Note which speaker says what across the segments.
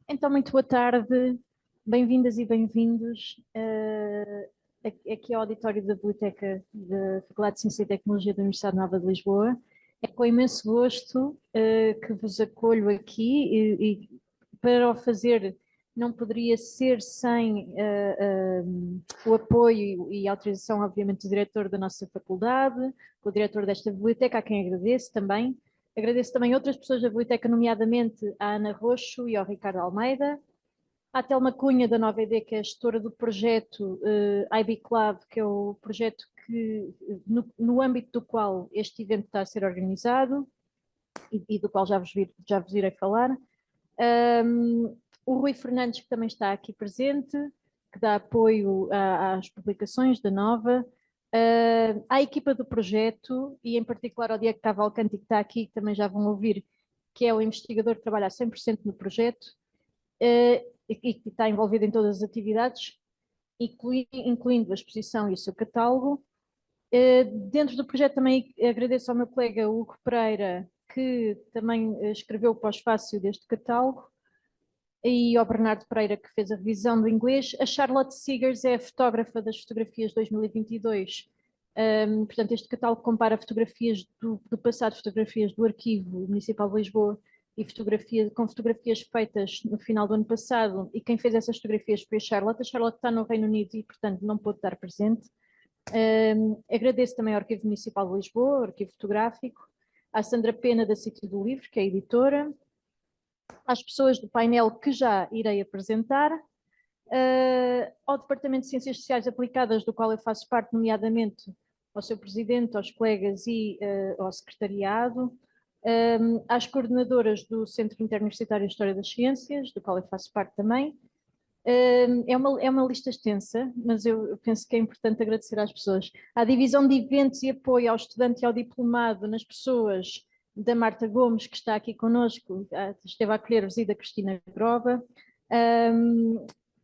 Speaker 1: Então, muito boa tarde, bem-vindas e bem-vindos aqui ao auditório da Biblioteca da Faculdade de Ciência e Tecnologia da Universidade Nova de Lisboa. É com imenso gosto que vos acolho aqui e para o fazer não poderia ser sem o apoio e autorização, obviamente, do diretor da nossa faculdade, o diretor desta biblioteca, a quem agradeço também. Agradeço também outras pessoas da biblioteca, nomeadamente a Ana Roxo e ao Ricardo Almeida, à Telma Cunha da Nova ED, que é a gestora do projeto IB Club, que é o projeto no âmbito do qual este evento está a ser organizado e do qual já vos irei falar. O Rui Fernandes, que também está aqui presente, que dá apoio às publicações da Nova, à equipa do projeto e em particular ao Diego Cavalcanti, que está aqui, que também já vão ouvir, que é o investigador que trabalha a 100% no projeto e que está envolvido em todas as atividades, incluindo a exposição e o seu catálogo. Dentro do projeto também agradeço ao meu colega Hugo Pereira, que também escreveu o pós-fácil deste catálogo, e ao Bernardo Pereira, que fez a revisão do inglês. A Charlotte Seegers é a fotógrafa das fotografias 2022. Portanto, este catálogo compara fotografias do passado, fotografias do Arquivo Municipal de Lisboa e com fotografias feitas no final do ano passado, e quem fez essas fotografias foi a Charlotte. A Charlotte está no Reino Unido e, portanto, não pôde estar presente. Agradeço também ao Arquivo Municipal de Lisboa, ao Arquivo Fotográfico, à Sandra Pena da Sítio do Livro, que é a editora, às pessoas do painel que já irei apresentar, ao Departamento de Ciências Sociais Aplicadas, do qual eu faço parte, nomeadamente ao seu presidente, aos colegas e ao secretariado, às coordenadoras do Centro Interuniversitário de História das Ciências, do qual eu faço parte também. É uma lista extensa, mas eu penso que é importante agradecer às pessoas. À Divisão de Eventos e Apoio ao Estudante e ao Diplomado nas Pessoas, da Marta Gomes, que está aqui connosco, esteve a acolher-vos, e da Cristina Grova.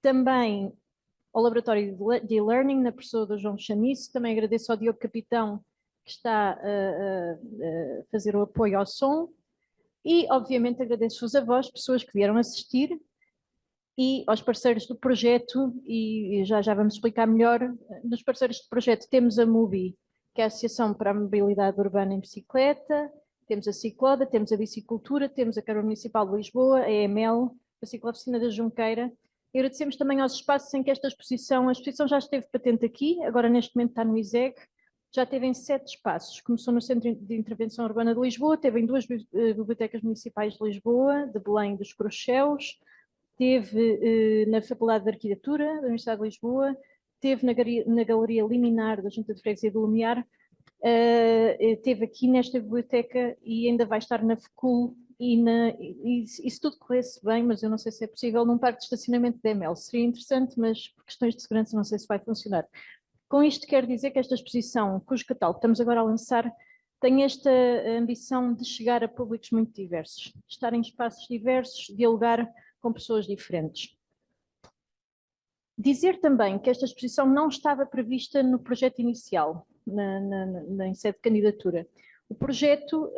Speaker 1: Também ao Laboratório de e-Learning, na pessoa do João Chamisso. Também agradeço ao Diogo Capitão, que está a fazer o apoio ao som. E, obviamente, agradeço-vos a vós, pessoas que vieram assistir, e aos parceiros do projeto, e já vamos explicar melhor. Dos parceiros do projeto temos a MUBI, que é a Associação para a Mobilidade Urbana em Bicicleta, temos a Cicloda, temos a Bicicultura, temos a Câmara Municipal de Lisboa, a EML, a Ciclo-Oficina da Junqueira. E agradecemos também aos espaços em que a exposição já esteve patente aqui, agora neste momento está no ISEG, já teve em 7 espaços. Começou no Centro de Intervenção Urbana de Lisboa, teve em 2 bibliotecas municipais de Lisboa, de Belém e dos Cruxeus, teve na Faculdade de Arquitetura da Universidade de Lisboa, teve na Galeria Liminar da Junta de Freguesia do Lumiar, teve aqui nesta biblioteca e ainda vai estar na FECUL e se tudo corresse bem, mas eu não sei se é possível, num parque de estacionamento da EML. Seria interessante, mas por questões de segurança não sei se vai funcionar. Com isto quero dizer que esta exposição, cujo catálogo estamos agora a lançar, tem esta ambição de chegar a públicos muito diversos, estar em espaços diversos, dialogar com pessoas diferentes. Dizer também que esta exposição não estava prevista no projeto inicial, em sede de candidatura. O projeto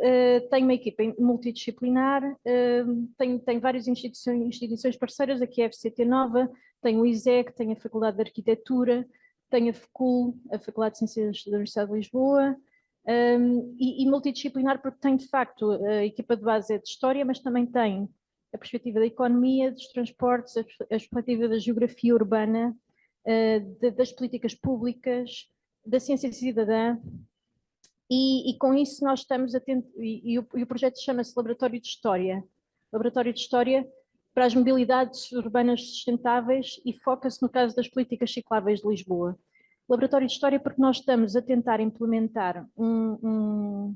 Speaker 1: tem uma equipa multidisciplinar, tem várias instituições parceiras, aqui a FCT Nova, tem o ISEG, tem a Faculdade de Arquitetura, tem a FECUL, a Faculdade de Ciências da Universidade de Lisboa, e multidisciplinar porque tem, de facto, a equipa de base é de História, mas também tem a perspectiva da economia, dos transportes, a perspectiva da geografia urbana, das políticas públicas, da ciência cidadã, e com isso nós estamos atentos, e o projeto chama-se Laboratório de História para as mobilidades urbanas sustentáveis, e foca-se no caso das políticas cicláveis de Lisboa. Laboratório de História porque nós estamos a tentar implementar um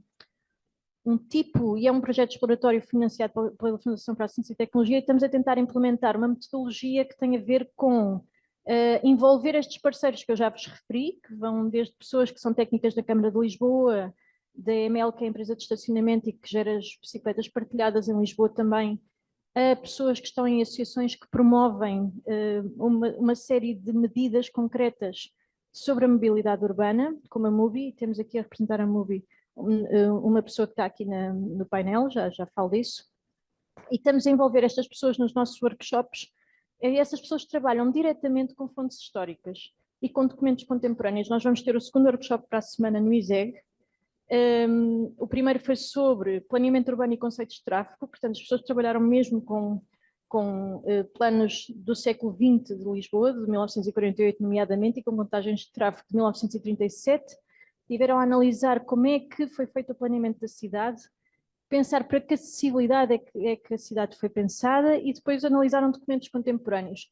Speaker 1: tipo, e é um projeto exploratório financiado pela Fundação para a Ciência e Tecnologia, e estamos a tentar implementar uma metodologia que tem a ver com envolver estes parceiros que eu já vos referi, que vão desde pessoas que são técnicas da Câmara de Lisboa, da EML, que é a empresa de estacionamento e que gera as bicicletas partilhadas em Lisboa também, a pessoas que estão em associações que promovem uma série de medidas concretas sobre a mobilidade urbana, como a MUBI. Temos aqui a representar a MUBI uma pessoa que está aqui no painel, já falo disso. e estamos a envolver estas pessoas nos nossos workshops, e essas pessoas trabalham diretamente com fontes históricas e com documentos contemporâneos. Nós vamos ter o segundo workshop para a semana no ISEG. O primeiro foi sobre planeamento urbano e conceitos de tráfego, portanto as pessoas trabalharam mesmo com planos do século XX de Lisboa, de 1948 nomeadamente, e com montagens de tráfego de 1937, tiveram a analisar como é que foi feito o planeamento da cidade, pensar para que acessibilidade é que a cidade foi pensada e depois analisaram documentos contemporâneos.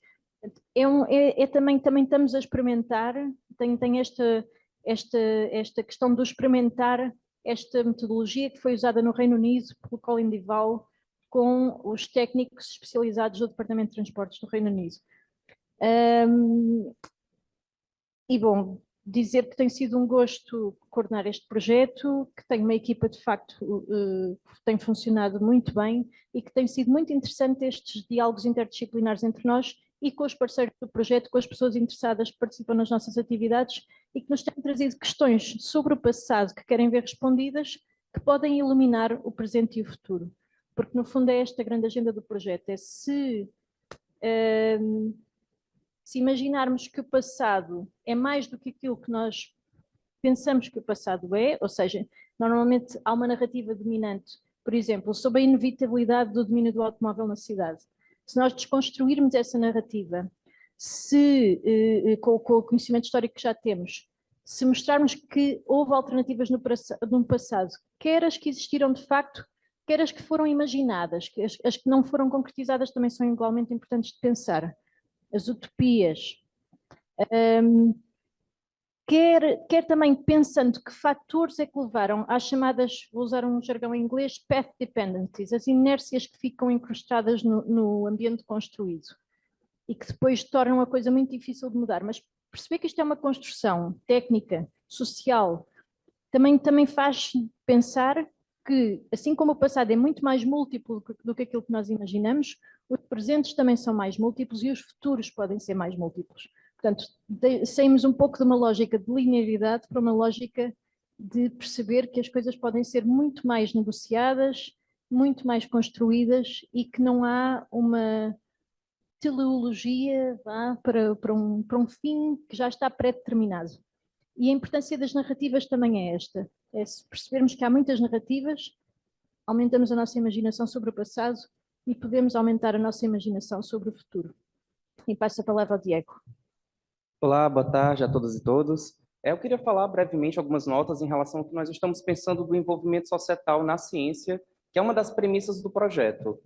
Speaker 1: Também estamos a experimentar, tem esta questão do experimentar esta metodologia que foi usada no Reino Unido pelo Colin Duval com os técnicos especializados do Departamento de Transportes do Reino Unido. E bom, dizer que tem sido um gosto coordenar este projeto, que tem uma equipa de facto que tem funcionado muito bem e que tem sido muito interessante estes diálogos interdisciplinares entre nós e com os parceiros do projeto, com as pessoas interessadas que participam nas nossas atividades e que nos têm trazido questões sobre o passado que querem ver respondidas, que podem iluminar o presente e o futuro. Porque no fundo é esta a grande agenda do projeto, é se imaginarmos que o passado é mais do que aquilo que nós pensamos que o passado é, ou seja, normalmente há uma narrativa dominante, por exemplo, sobre a inevitabilidade do domínio do automóvel na cidade. Se nós desconstruirmos essa narrativa, com o conhecimento histórico que já temos, se mostrarmos que houve alternativas no passado, quer as que existiram de facto, quer as que foram imaginadas, que as que não foram concretizadas também são igualmente importantes de pensar. As utopias, quer também pensando que fatores é que levaram às chamadas, vou usar um jargão em inglês, path dependencies, as inércias que ficam incrustadas no ambiente construído e que depois tornam a coisa muito difícil de mudar. Mas perceber que isto é uma construção técnica, social, também faz pensar que, assim como o passado é muito mais múltiplo do que aquilo que nós imaginamos, os presentes também são mais múltiplos e os futuros podem ser mais múltiplos. Portanto, saímos um pouco de uma lógica de linearidade para uma lógica de perceber que as coisas podem ser muito mais negociadas, muito mais construídas e que não há uma teleologia para um fim que já está pré-determinado. E a importância das narrativas também é esta. É se percebermos que há muitas narrativas, aumentamos a nossa imaginação sobre o passado e podemos aumentar a nossa imaginação sobre o futuro. E passo a palavra ao Diego.
Speaker 2: Olá, boa tarde a todas e todos. Eu queria falar brevemente algumas notas em relação ao que nós estamos pensando do envolvimento societal na ciência, que é uma das premissas do projeto.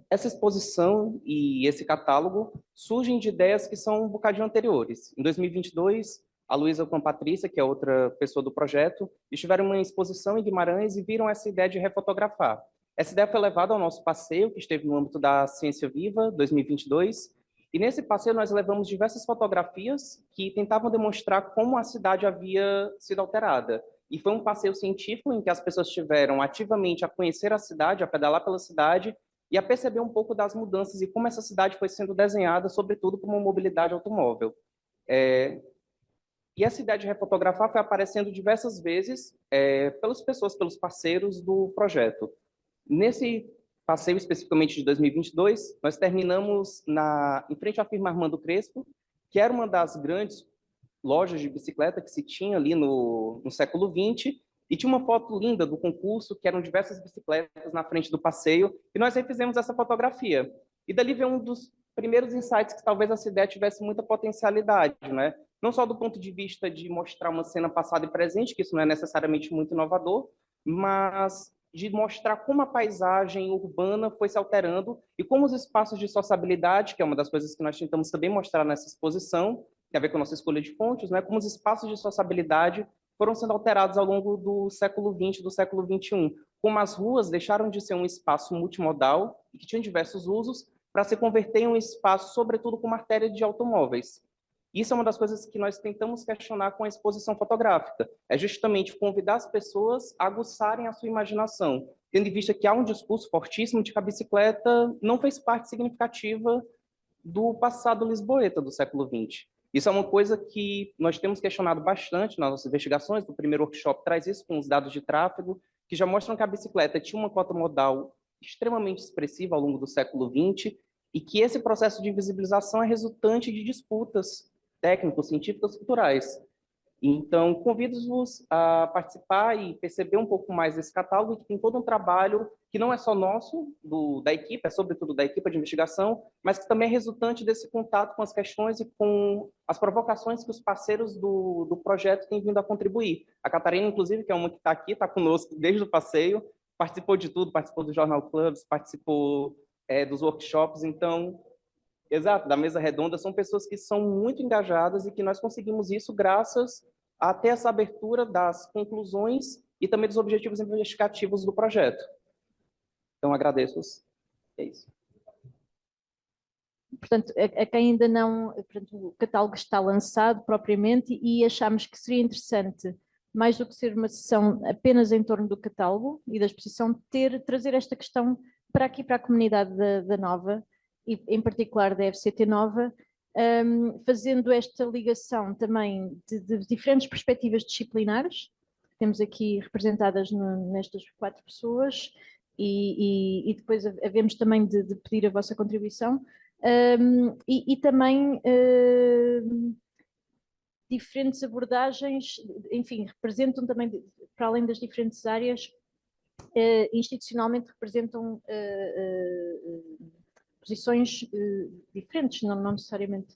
Speaker 2: Essa exposição e esse catálogo surgem de ideias que são um bocadinho anteriores. Em 2022, a Luísa com a Patrícia, que é outra pessoa do projeto, estiveram em uma exposição em Guimarães e viram essa ideia de refotografar. Essa ideia foi levada ao nosso passeio, que esteve no âmbito da Ciência Viva 2022, e nesse passeio nós levamos diversas fotografias que tentavam demonstrar como a cidade havia sido alterada. E foi um passeio científico em que as pessoas tiveram ativamente a conhecer a cidade, a pedalar pela cidade e a perceber um pouco das mudanças e como essa cidade foi sendo desenhada, sobretudo como mobilidade automóvel. E essa ideia de refotografar foi aparecendo diversas vezes pelas pessoas, pelos parceiros do projeto. Nesse passeio especificamente de 2022, nós terminamos em frente à firma Armando Crespo, que era uma das grandes lojas de bicicleta que se tinha ali no século XX, e tinha uma foto linda do concurso, que eram diversas bicicletas na frente do passeio, e nós refizemos essa fotografia. E dali veio um dos primeiros insights que talvez essa ideia tivesse muita potencialidade, né? Não só do ponto de vista de mostrar uma cena passada e presente, que isso não é necessariamente muito inovador, mas de mostrar como a paisagem urbana foi se alterando e como os espaços de sociabilidade, que é uma das coisas que nós tentamos também mostrar nessa exposição, tem a ver com a nossa escolha de fontes, né? Como os espaços de sociabilidade foram sendo alterados ao longo do século XX, do século XXI. Como as ruas deixaram de ser um espaço multimodal, e que tinham diversos usos, para se converter em um espaço, sobretudo, com artéria de automóveis. Isso é uma das coisas que nós tentamos questionar com a exposição fotográfica. É justamente convidar as pessoas a aguçarem a sua imaginação, tendo em vista que há um discurso fortíssimo de que a bicicleta não fez parte significativa do passado lisboeta do século XX. Isso é uma coisa que nós temos questionado bastante nas nossas investigações. O primeiro workshop traz isso com os dados de tráfego, que já mostram que a bicicleta tinha uma cota modal extremamente expressiva ao longo do século XX e que esse processo de invisibilização é resultante de disputas técnico-científicas culturais. Então, convido-vos a participar e perceber um pouco mais desse catálogo, que tem todo um trabalho que não é só nosso, da equipe, é sobretudo da equipe de investigação, mas que também é resultante desse contato com as questões e com as provocações que os parceiros do projeto têm vindo a contribuir. A Catarina, inclusive, que é uma que está aqui, está conosco desde o passeio, participou de tudo, participou do Jornal Clubs, participou dos workshops, então... Exato, da mesa redonda, são pessoas que são muito engajadas e que nós conseguimos isso graças a ter essa abertura das conclusões e também dos objetivos investigativos do projeto. Então, agradeço-os. É isso.
Speaker 1: Portanto, a quem ainda não... Portanto, o catálogo está lançado propriamente e achamos que seria interessante, mais do que ser uma sessão apenas em torno do catálogo e da exposição, trazer esta questão para aqui, para a comunidade da Nova, e em particular da FCT Nova, fazendo esta ligação também de diferentes perspectivas disciplinares, que temos aqui representadas nestas 4 pessoas, e depois havemos também de pedir a vossa contribuição, e também diferentes abordagens, enfim, representam também, para além das diferentes áreas, institucionalmente representam posições diferentes, não necessariamente.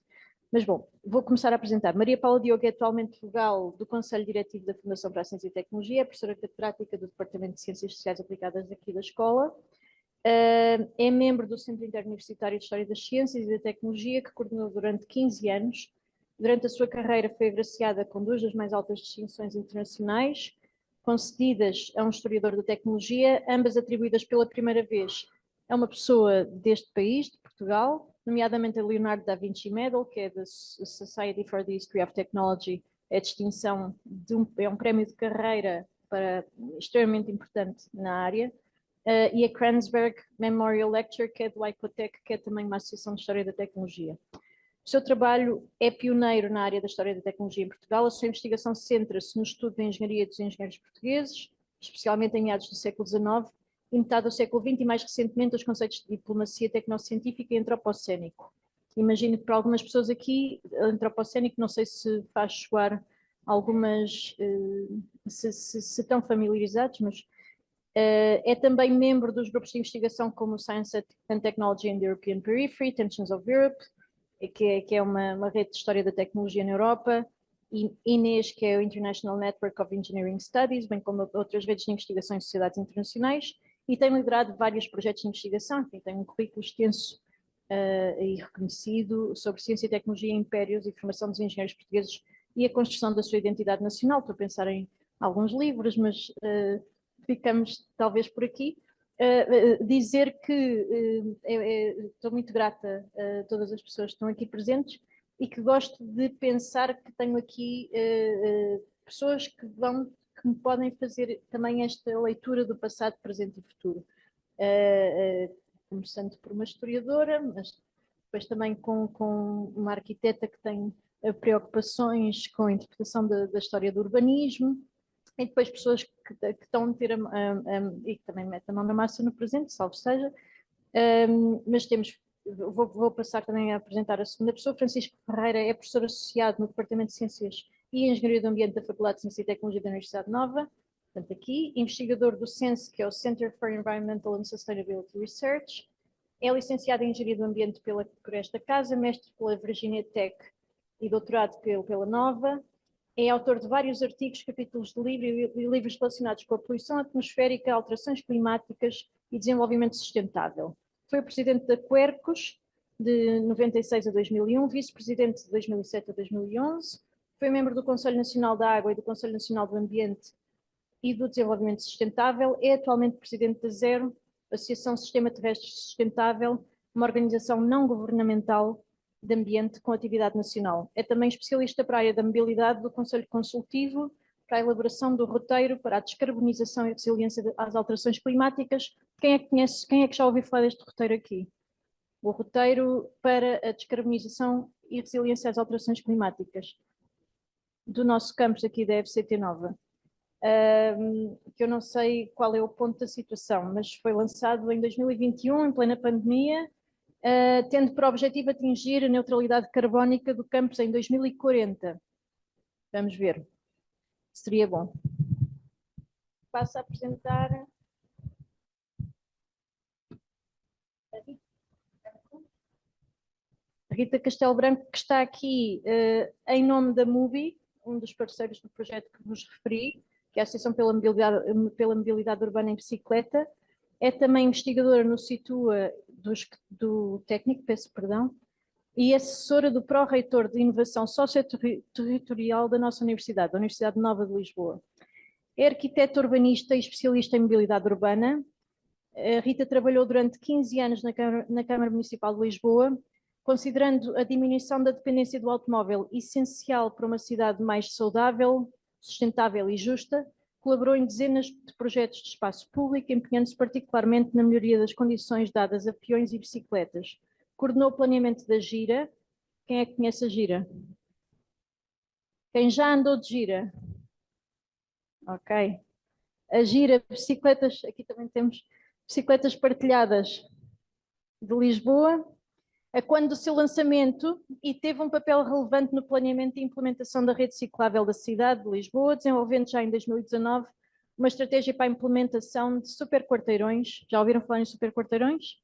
Speaker 1: Mas bom, vou começar a apresentar. Maria Paula Diogo é atualmente vogal do Conselho Diretivo da Fundação para a Ciência e Tecnologia, é professora catedrática do Departamento de Ciências Sociais Aplicadas aqui da escola, é membro do Centro Interuniversitário de História das Ciências e da Tecnologia, que coordenou durante 15 anos. Durante a sua carreira foi agraciada com 2 das mais altas distinções internacionais, concedidas a um historiador da tecnologia, ambas atribuídas pela primeira vez a uma pessoa deste país, de Portugal, nomeadamente a Leonardo da Vinci Medal, que é da Society for the History of Technology, é a distinção é um prémio de carreira extremamente importante na área, e a Kranzberg Memorial Lecture, que é do ICOTEC, que é também uma associação de história da tecnologia. O seu trabalho é pioneiro na área da história da tecnologia em Portugal. A sua investigação centra-se no estudo da engenharia dos engenheiros portugueses, especialmente em meados do século XIX, e metade do século XX, e mais recentemente os conceitos de diplomacia tecnocientífica e antropocénico. Imagino que para algumas pessoas aqui, antropocénico, não sei se faz soar algumas, se estão familiarizados, mas é também membro dos grupos de investigação como Science and Technology in the European Periphery, Tensions of Europe, que é uma rede de história da tecnologia na Europa, e INES, que é o International Network of Engineering Studies, bem como outras redes de investigação em sociedades internacionais, e tem liderado vários projetos de investigação, enfim, tem um currículo extenso e reconhecido sobre ciência e tecnologia, impérios e formação dos engenheiros portugueses e a construção da sua identidade nacional. Estou a pensar em alguns livros, mas ficamos talvez por aqui. Dizer que estou muito grata a todas as pessoas que estão aqui presentes e que gosto de pensar que tenho aqui pessoas que me podem fazer também esta leitura do passado, presente e futuro. Começando por uma historiadora, mas depois também com uma arquiteta que tem preocupações com a interpretação da história do urbanismo, e depois pessoas que estão a ter e que também metem a mão na massa no presente, salvo seja, mas vou passar também a apresentar a segunda pessoa. Francisco Ferreira é professor associado no Departamento de Ciências e Engenharia do Ambiente da Faculdade de Ciência e Tecnologia da Universidade Nova, portanto aqui, investigador do CENSE, que é o Center for Environmental and Sustainability Research, é licenciado em Engenharia do Ambiente por esta casa, mestre pela Virginia Tech e doutorado pela Nova. É autor de vários artigos, capítulos de livro e livros relacionados com a poluição atmosférica, alterações climáticas e desenvolvimento sustentável. Foi o presidente da Quercus de 96 a 2001, vice-presidente de 2007 a 2011, foi membro do Conselho Nacional da Água e do Conselho Nacional do Ambiente e do Desenvolvimento Sustentável, é atualmente presidente da ZERO, Associação Sistema Terrestre Sustentável, uma organização não governamental de ambiente com atividade nacional. É também especialista para a área da mobilidade do Conselho Consultivo para a elaboração do roteiro para a descarbonização e resiliência às alterações climáticas. Quem é que conhece, quem é que já ouviu falar deste roteiro aqui? O roteiro para a descarbonização e resiliência às alterações climáticas do nosso campus aqui da FCT Nova. que eu não sei qual é o ponto da situação, mas foi lançado em 2021, em plena pandemia, tendo por objetivo atingir a neutralidade carbónica do campus em 2040. Vamos ver, seria bom. Passo a apresentar a Rita Castelo Branco, que está aqui em nome da MUBI, um dos parceiros do projeto que vos referi, que é a Associação pela Mobilidade Urbana em Bicicleta. É também investigadora no Situa do técnico, peço perdão, e assessora do Pró-Reitor de Inovação Socioterritorial da nossa Universidade, da Universidade Nova de Lisboa. É arquiteta urbanista e especialista em mobilidade urbana. A Rita trabalhou durante 15 anos na Câmara Municipal de Lisboa, considerando a diminuição da dependência do automóvel essencial para uma cidade mais saudável, sustentável e justa. Colaborou em dezenas de projetos de espaço público, empenhando-se particularmente na melhoria das condições dadas a peões e bicicletas. Coordenou o planeamento da Gira. Quem é que conhece a Gira? Quem já andou de Gira? Ok. A Gira, bicicletas, aqui também temos bicicletas partilhadas de Lisboa, a quando do seu lançamento, e teve um papel relevante no planeamento e implementação da rede ciclável da cidade de Lisboa, desenvolvendo já em 2019 uma estratégia para a implementação de superquarteirões. Já ouviram falar em superquarteirões?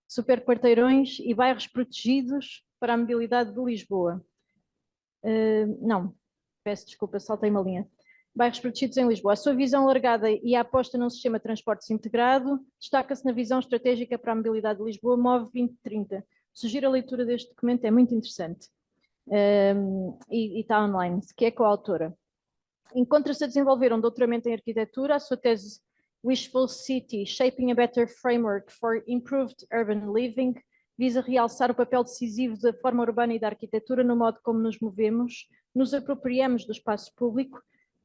Speaker 1: Superquarteirões e bairros protegidos para a mobilidade de Lisboa. Não, peço desculpa, saltei uma linha. Bairros protegidos em Lisboa. A sua visão alargada e a aposta num sistema de transportes integrado destaca-se na visão estratégica para a mobilidade de Lisboa, MOVE 2030. Sugiro a leitura deste documento, é muito interessante. E está online, que é coautora. Encontra-se a desenvolver um doutoramento em arquitetura, a sua tese Wishful City, Shaping a Better Framework for Improved Urban Living, visa realçar o papel decisivo da forma urbana e da arquitetura no modo como nos movemos, nos apropriamos do espaço público.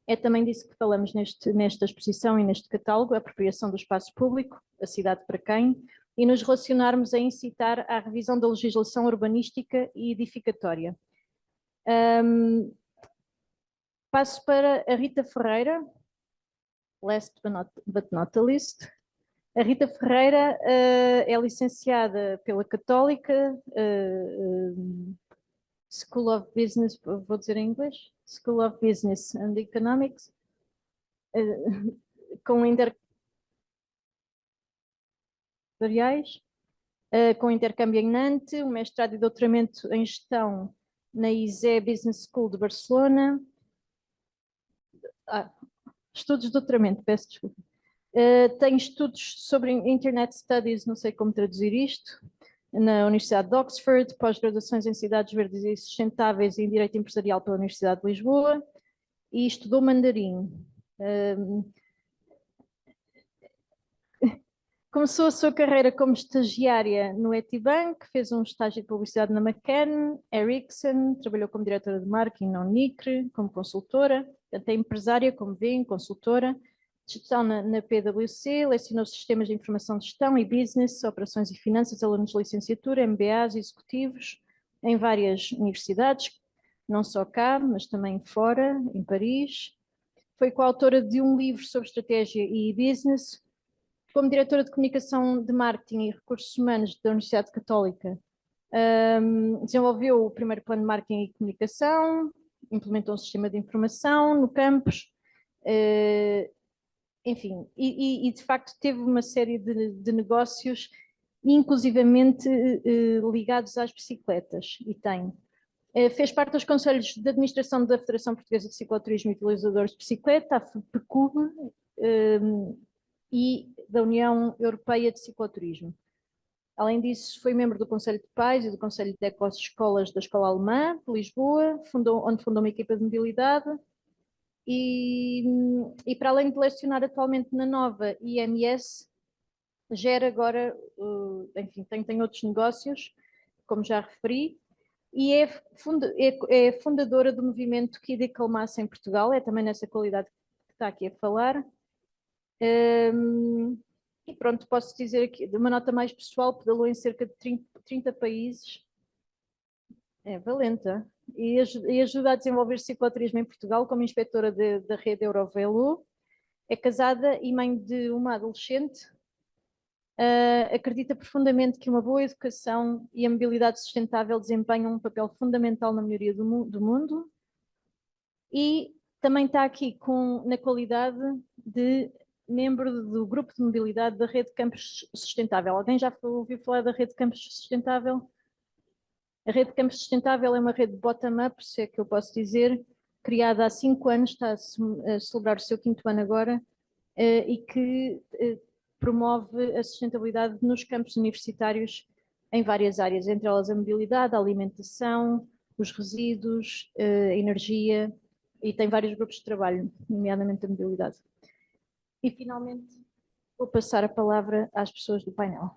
Speaker 1: É também disso que falamos nesta exposição e neste catálogo, a apropriação do espaço público, a cidade para quem, e nos relacionarmos a incitar à revisão da legislação urbanística e edificatória. Passo para a Rita Ferreira, last but not the least. A Rita Ferreira é licenciada pela Católica, School of Business, vou dizer em inglês, School of Business and Economics, com com intercâmbio em Nantes, um mestrado e doutoramento em gestão na ISE Business School de Barcelona, estudos de doutoramento, peço desculpa. Tem estudos sobre Internet Studies, não sei como traduzir isto, na Universidade de Oxford, pós-graduações em cidades verdes e sustentáveis e em Direito Empresarial pela Universidade de Lisboa, e estudou mandarim. Começou a sua carreira como estagiária no Etibank, fez um estágio de publicidade na McCann, Ericsson, trabalhou como diretora de marketing na Unicre, como consultora, até empresária, como vêem, consultora, gestão na PwC, lecionou sistemas de informação de gestão e business, operações e finanças, alunos de licenciatura, MBAs, executivos, em várias universidades, não só cá, mas também fora, em Paris. Foi coautora de um livro sobre estratégia e business. Como diretora de comunicação de marketing e recursos humanos da Universidade Católica, desenvolveu o primeiro plano de marketing e comunicação, implementou um sistema de informação no campus, enfim, e de facto teve uma série de negócios, inclusivamente ligados às bicicletas, e tem. Fez parte dos conselhos de administração da Federação Portuguesa de Cicloturismo e Utilizadores de Bicicleta, a FEPCUB, e da União Europeia de Cicloturismo. Além disso, foi membro do Conselho de Pais e do Conselho de Ecoescolas da Escola Alemã de Lisboa, onde fundou uma equipa de mobilidade, e para além de lecionar atualmente na Nova IMS, gera agora, enfim, tem outros negócios, como já referi, e é fundadora do movimento Kid Calmaça em Portugal, é também nessa qualidade que está aqui a falar. E pronto, posso dizer aqui, de uma nota mais pessoal, pedalou em cerca de 30 países, É valenta. E ajuda a desenvolver cicloturismo em Portugal como inspetora da rede Eurovelo. É casada e mãe de uma adolescente. Acredita profundamente que uma boa educação e a mobilidade sustentável desempenham um papel fundamental na melhoria do mundo. E também está aqui na qualidade de membro do grupo de mobilidade da Rede Campos Sustentável. Alguém já ouviu falar da Rede Campos Sustentável? A Rede Campos Sustentável é uma rede bottom-up, se é que eu posso dizer, criada há 5 anos, está a celebrar o seu 5º ano agora, e que promove a sustentabilidade nos campos universitários em várias áreas, entre elas a mobilidade, a alimentação, os resíduos, a energia, e tem vários grupos de trabalho, nomeadamente a mobilidade. E, finalmente, vou passar a palavra às pessoas do painel.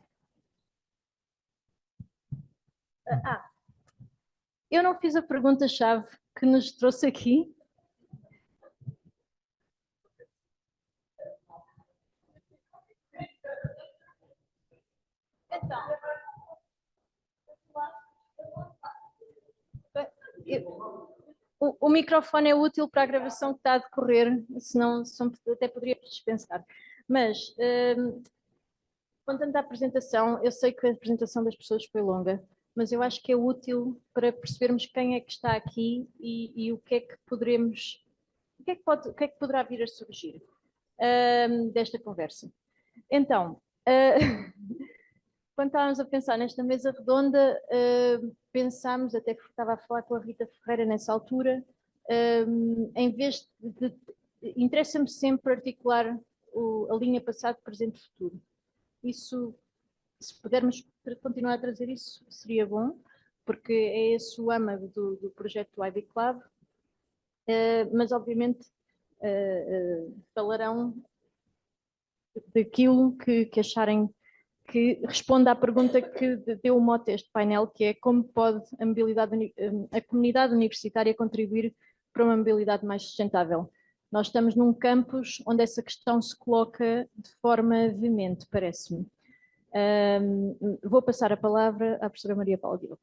Speaker 1: Eu não fiz a pergunta-chave que nos trouxe aqui. O microfone é útil para a gravação que está a decorrer, senão até poderíamos dispensar. Mas, quanto à apresentação, eu sei que a apresentação das pessoas foi longa, mas eu acho que é útil para percebermos quem é que está aqui e o que é que poderemos, o que é que poderá vir a surgir desta conversa. Então, quando estávamos a pensar nesta mesa redonda, pensámos, até que estava a falar com a Rita Ferreira nessa altura, em vez de interessa-me sempre articular a linha passado, presente e futuro. Isso, se pudermos continuar a trazer isso, seria bom, porque é esse o âmago do projeto do IB Club, mas obviamente falarão daquilo que acharem que responde à pergunta que deu o mote a este painel, que é como pode a comunidade universitária contribuir para uma mobilidade mais sustentável. Nós estamos num campus onde essa questão se coloca de forma veemente, parece-me. Vou passar a palavra à professora Maria Paula Diogo.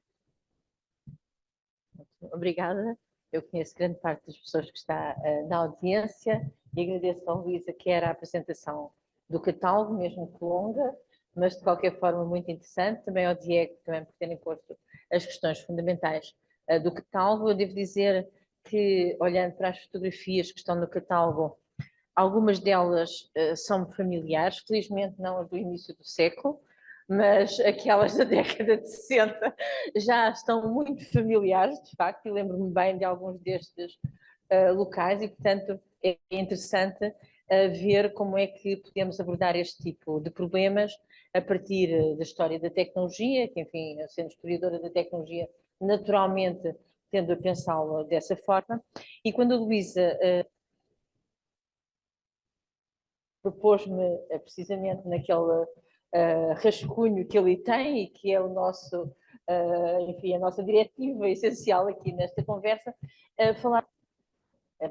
Speaker 3: Obrigada. Eu conheço grande parte das pessoas que está na audiência e agradeço ao Luísa que era a apresentação do catálogo, mesmo que longa, mas de qualquer forma muito interessante. Também ao Diego, também por terem posto as questões fundamentais do catálogo. Eu devo dizer que, olhando para as fotografias que estão no catálogo, algumas delas são familiares, felizmente não as do início do século, mas aquelas da década de 60 já estão muito familiares, de facto, e lembro-me bem de alguns destes locais, e portanto é interessante ver como é que podemos abordar este tipo de problemas a partir da história da tecnologia, que enfim, sendo historiadora da tecnologia, naturalmente tendo a pensá-lo dessa forma. E quando a Luísa propôs-me precisamente naquele rascunho que ele tem e que é o nosso, enfim, a nossa diretiva essencial aqui nesta conversa, falar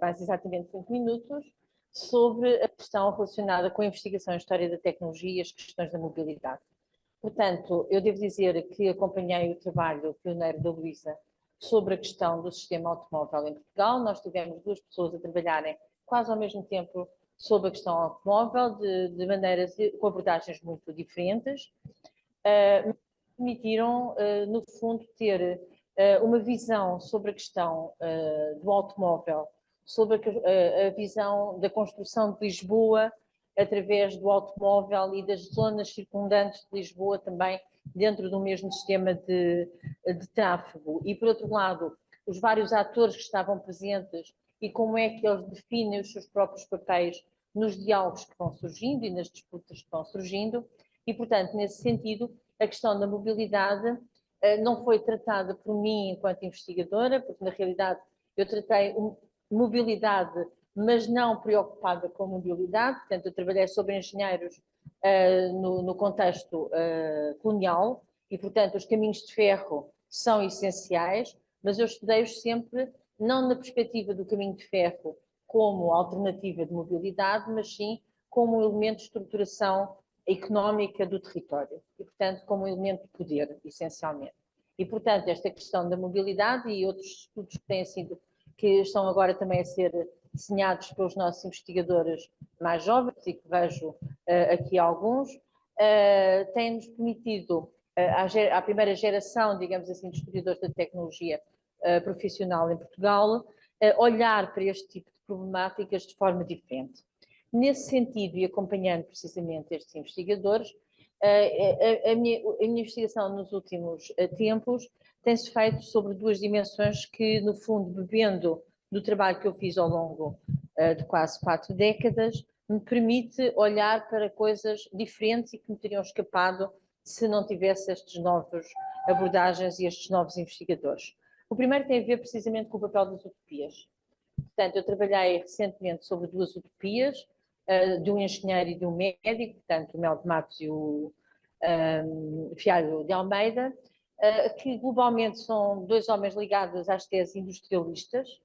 Speaker 3: mais exatamente 5 minutos sobre a questão relacionada com a investigação em história da tecnologia e as questões da mobilidade. Portanto, eu devo dizer que acompanhei o trabalho pioneiro da Luísa sobre a questão do sistema automóvel em Portugal. Nós tivemos 2 pessoas a trabalharem quase ao mesmo tempo sobre a questão automóvel, de maneiras, com abordagens muito diferentes, permitiram, no fundo, ter uma visão sobre a questão do automóvel, sobre a visão da construção de Lisboa através do automóvel e das zonas circundantes de Lisboa também dentro do mesmo sistema de tráfego. E, por outro lado, os vários atores que estavam presentes e como é que eles definem os seus próprios papéis nos diálogos que vão surgindo e nas disputas que vão surgindo. E, portanto, nesse sentido, a questão da mobilidade não foi tratada por mim enquanto investigadora, porque, na realidade, eu tratei mobilidade, mas não preocupada com mobilidade. Portanto, eu trabalhei sobre engenheiros no contexto colonial e, portanto, os caminhos de ferro são essenciais, mas eu estudei-os sempre não na perspectiva do caminho de ferro como alternativa de mobilidade, mas sim como um elemento de estruturação económica do território e, portanto, como um elemento de poder, essencialmente. E, portanto, esta questão da mobilidade e outros estudos que estão agora também a ser desenhados pelos nossos investigadores mais jovens, e que vejo aqui alguns, têm-nos permitido, à primeira geração, digamos assim, de historiadores da tecnologia profissional em Portugal, olhar para este tipo de problemáticas de forma diferente. Nesse sentido, e acompanhando precisamente estes investigadores, a minha investigação nos últimos tempos tem-se feito sobre duas dimensões que, no fundo, bebendo do trabalho que eu fiz ao longo de quase 4 décadas, me permite olhar para coisas diferentes e que me teriam escapado se não tivesse estes novos abordagens e estes novos investigadores. O primeiro tem a ver precisamente com o papel das utopias. Portanto, eu trabalhei recentemente sobre 2 utopias, de um engenheiro e de um médico, portanto, o Mel de Matos e o Fialho de Almeida, que globalmente são 2 homens ligados às teses industrialistas.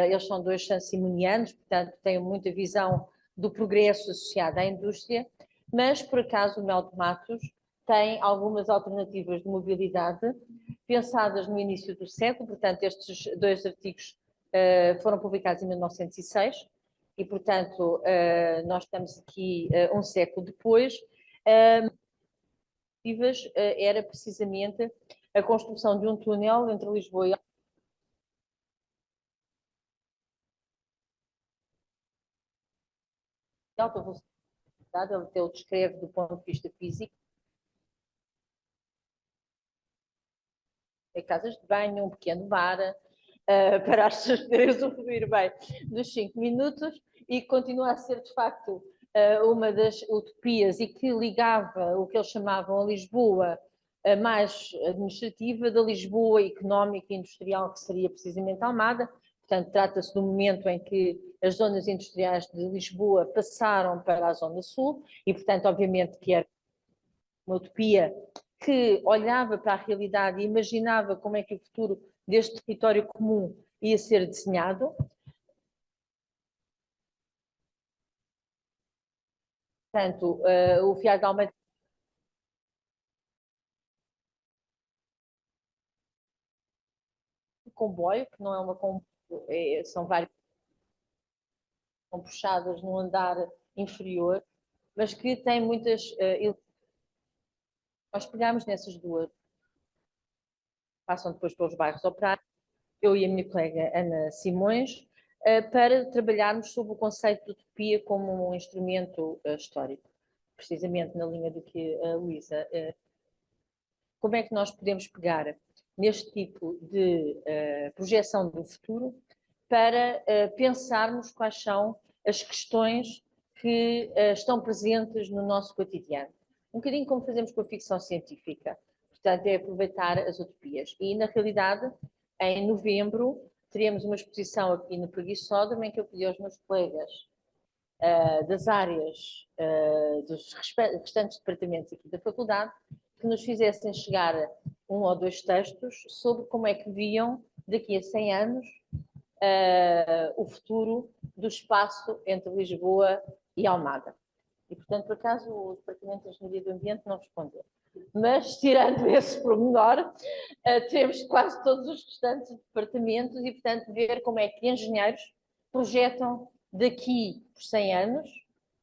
Speaker 3: Eles são 2 sansimonianos, portanto, têm muita visão do progresso associado à indústria, mas, por acaso, o Mel de Matos tem algumas alternativas de mobilidade pensadas no início do século, portanto, estes 2 artigos foram publicados em 1906, e, portanto, nós estamos aqui um século depois. Era precisamente a construção de um túnel entre Lisboa e alta velocidade, ele até o descreve do ponto de vista físico. Casas de banho, um pequeno bar, para as pessoas poderem usufruir bem dos 5 minutos, e continua a ser, de facto, uma das utopias, e que ligava o que eles chamavam a Lisboa mais administrativa da Lisboa económica e industrial, que seria precisamente Almada. Portanto, trata-se do momento em que as zonas industriais de Lisboa passaram para a Zona Sul, e, portanto, obviamente que era uma utopia que olhava para a realidade e imaginava como é que o futuro deste território comum ia ser desenhado. Portanto, o Fialho de Almeida comboio, que não é uma comboio, são várias puxadas no andar inferior, mas que tem muitas. Nós pegámos nessas 2, passam depois pelos bairros operários, eu e a minha colega Ana Simões, para trabalharmos sobre o conceito de utopia como um instrumento histórico, precisamente na linha do que a Luísa. Como é que nós podemos pegar neste tipo de projeção do futuro para pensarmos quais são as questões que estão presentes no nosso cotidiano? Um bocadinho como fazemos com a ficção científica. Portanto, é aproveitar as utopias. E, na realidade, em novembro, teremos uma exposição aqui no Preguiçódromo, em que eu pedi aos meus colegas das áreas dos restantes departamentos aqui da faculdade que nos fizessem chegar 1 ou 2 textos sobre como é que viam, daqui a 100 anos, o futuro do espaço entre Lisboa e Almada. E, portanto, por acaso, o Departamento de Engenharia do Ambiente não respondeu. Mas, tirando esse pormenor, temos quase todos os restantes departamentos e, portanto, ver como é que engenheiros projetam daqui por 100 anos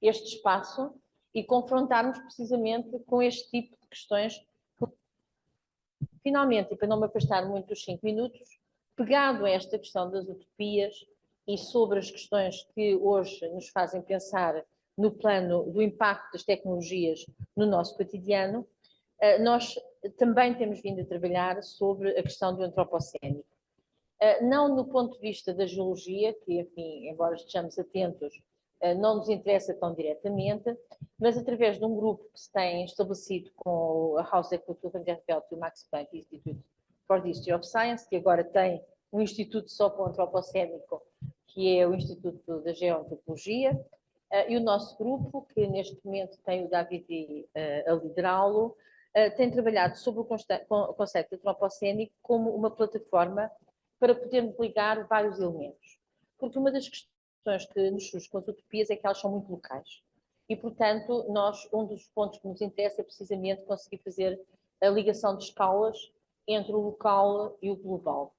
Speaker 3: este espaço e confrontarmos precisamente com este tipo de questões. Finalmente, e para não me afastar muito dos 5 minutos, pegado a esta questão das utopias e sobre as questões que hoje nos fazem pensar no plano do impacto das tecnologias no nosso cotidiano, nós também temos vindo a trabalhar sobre a questão do antropocénico. Não no ponto de vista da geologia, que, enfim, embora estejamos atentos, não nos interessa tão diretamente, mas através de um grupo que se tem estabelecido com a Haus der Kultur van der Welt e o Max Planck Institute for the History of Science, que agora tem um instituto só para o antropocénico, que é o Instituto da Geoantropologia, e o nosso grupo, que neste momento tem o David a liderá-lo, tem trabalhado sobre o conceito antropocénico como uma plataforma para podermos ligar vários elementos. Porque uma das questões que nos surge com as utopias é que elas são muito locais. E, portanto, um dos pontos que nos interessa é precisamente conseguir fazer a ligação de escalas entre o local e o global,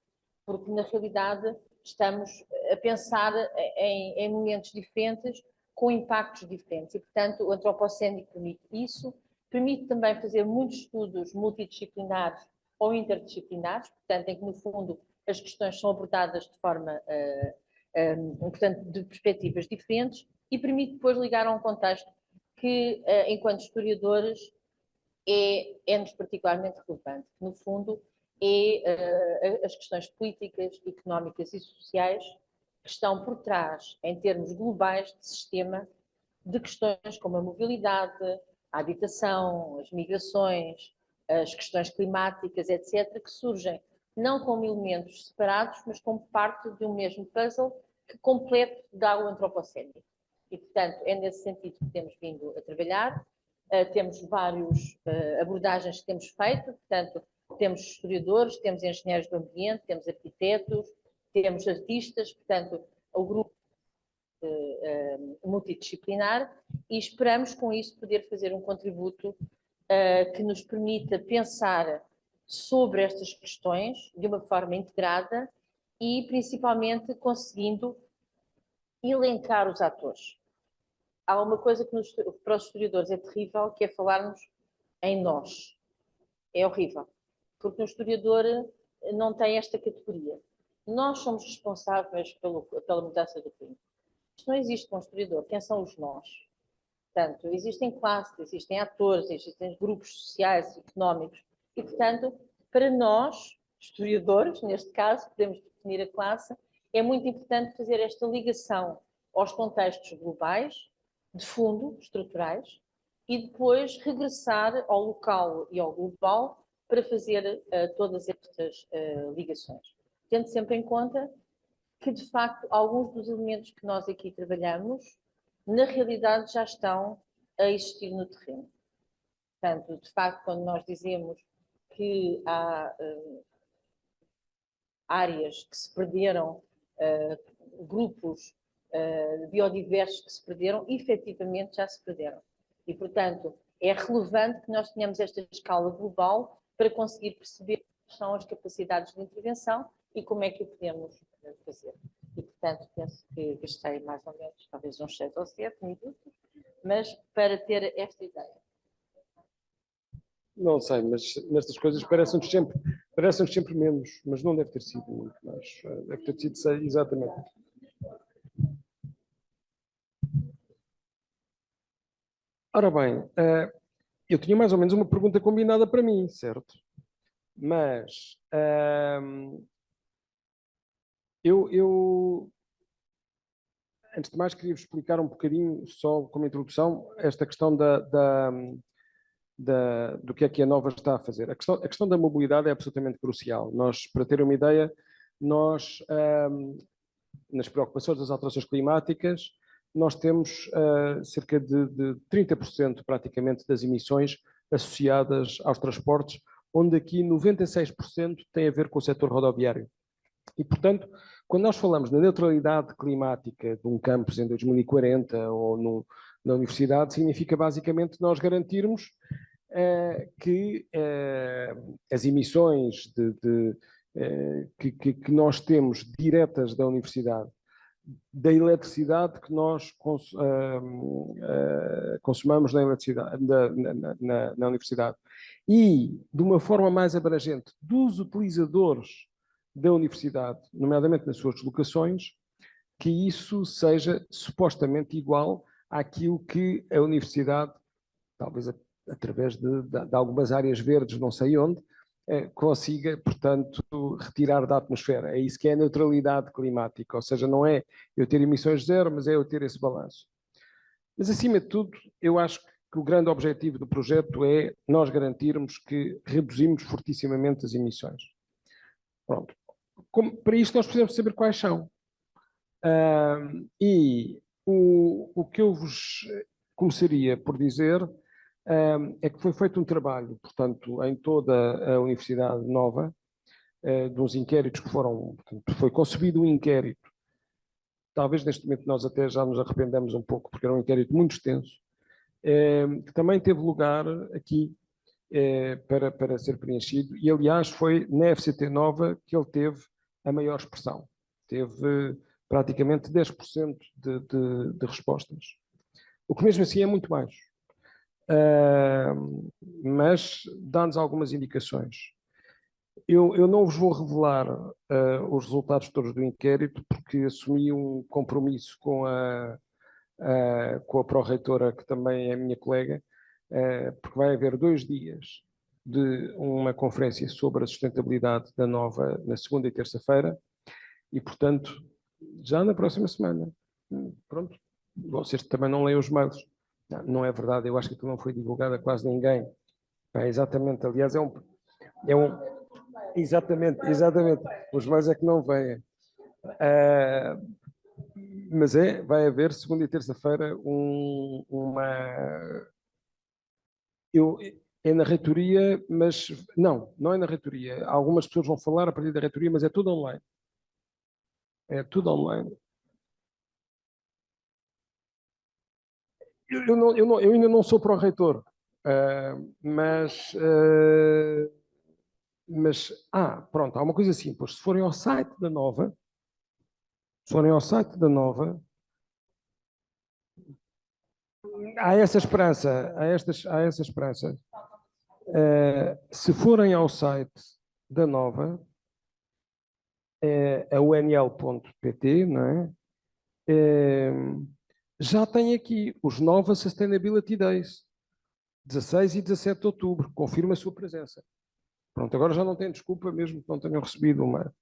Speaker 3: porque na realidade estamos a pensar em momentos diferentes, com impactos diferentes, e portanto o antropocéntrico permite isso, permite também fazer muitos estudos multidisciplinares ou interdisciplinares, portanto em que no fundo as questões são abordadas de forma, portanto, de perspectivas diferentes, e permite depois ligar a um contexto que, enquanto historiadores, é-nos particularmente relevante. No fundo, as questões políticas, económicas e sociais que estão por trás, em termos globais de sistema, de questões como a mobilidade, a habitação, as migrações, as questões climáticas, etc., que surgem não como elementos separados, mas como parte de um mesmo puzzle que completo dá o antropocéntrico. E, portanto, é nesse sentido que temos vindo a trabalhar. Temos várias abordagens que temos feito, portanto, temos historiadores, temos engenheiros do ambiente, temos arquitetos, temos artistas, portanto, o grupo multidisciplinar, e esperamos com isso poder fazer um contributo que nos permita pensar sobre estas questões de uma forma integrada e principalmente conseguindo elencar os atores. Há uma coisa que para os historiadores é terrível, que é falarmos em nós. É horrível, porque um historiador não tem esta categoria. Nós somos responsáveis pela mudança do clima. Isto não existe para um historiador. Quem são os nós? Portanto, existem classes, existem atores, existem grupos sociais, económicos, e, portanto, para nós, historiadores, neste caso, podemos definir a classe, é muito importante fazer esta ligação aos contextos globais, de fundo, estruturais, e depois regressar ao local e ao global para fazer todas estas ligações. Tendo sempre em conta que, de facto, alguns dos elementos que nós aqui trabalhamos, na realidade, já estão a existir no terreno. Portanto, de facto, quando nós dizemos que há áreas que se perderam, grupos biodiversos que se perderam, efetivamente já se perderam. E, portanto, é relevante que nós tenhamos esta escala global para conseguir perceber quais são as capacidades de intervenção e como é que o podemos fazer. E, portanto, penso que gastei mais ou menos, talvez uns 6 ou 7 minutos, mas para ter esta ideia.
Speaker 4: Não sei, mas nestas coisas parecem-nos sempre menos, mas não deve ter sido muito mais. Deve ter sido 6, exatamente. Ora bem, eu tinha mais ou menos uma pergunta combinada para mim, certo? Mas eu antes de mais queria-vos explicar um bocadinho, só como introdução, esta questão do que a Nova está a fazer. A questão da mobilidade é absolutamente crucial. Nós, para ter uma ideia, nós, nas preocupações das alterações climáticas, nós temos cerca de 30% praticamente das emissões associadas aos transportes, onde aqui 96% tem a ver com o setor rodoviário. E, portanto, quando nós falamos na neutralidade climática de um campus em 2040 ou na universidade, significa basicamente nós garantirmos que as emissões que nós temos diretas da universidade, da eletricidade que nós consumamos na universidade e, de uma forma mais abrangente, dos utilizadores da universidade, nomeadamente nas suas deslocações, que isso seja supostamente igual àquilo que a universidade, talvez através de algumas áreas verdes, não sei onde, consiga, portanto, retirar da atmosfera. É isso que é a neutralidade climática, ou seja, não é eu ter emissões zero, mas é eu ter esse balanço. Mas, acima de tudo, eu acho que o grande objetivo do projeto é nós garantirmos que reduzimos fortissimamente as emissões. Pronto. Para isso nós precisamos saber quais são. E o que eu vos começaria por dizer é que foi feito um trabalho, portanto, em toda a Universidade Nova, de uns inquéritos que foram, portanto, foi concebido um inquérito, talvez neste momento nós até já nos arrependamos um pouco, porque era um inquérito muito extenso, que também teve lugar aqui para ser preenchido. E, aliás, foi na FCT Nova que ele teve a maior expressão. Teve praticamente 10% de respostas. O que mesmo assim é muito baixo. Mas dá-nos algumas indicações. Eu não vos vou revelar os resultados todos do inquérito, porque assumi um compromisso com a pró-reitora, que também é minha colega, porque vai haver 2 dias de uma conferência sobre a sustentabilidade da Nova na segunda e terça-feira, e, portanto, já na próxima semana. Pronto, vocês também não leem os mails. Não é verdade, eu acho que aquilo não foi divulgado a quase ninguém. Exatamente, aliás, exatamente, os mails é que não vêm. Mas vai haver segunda e terça-feira é na reitoria, mas não é na reitoria. Algumas pessoas vão falar a partir da reitoria, mas é tudo online. É tudo online. Eu ainda não sou pró-reitor, pronto, há uma coisa simples. Se forem ao site da Nova, há essa esperança, há essa esperança. Se forem ao site da Nova, a unl.pt, não é? Já tem aqui os Nova Sustainability Days, 16 e 17 de outubro, confirma a sua presença. Pronto, agora já não tem desculpa, mesmo que não tenham recebido uma.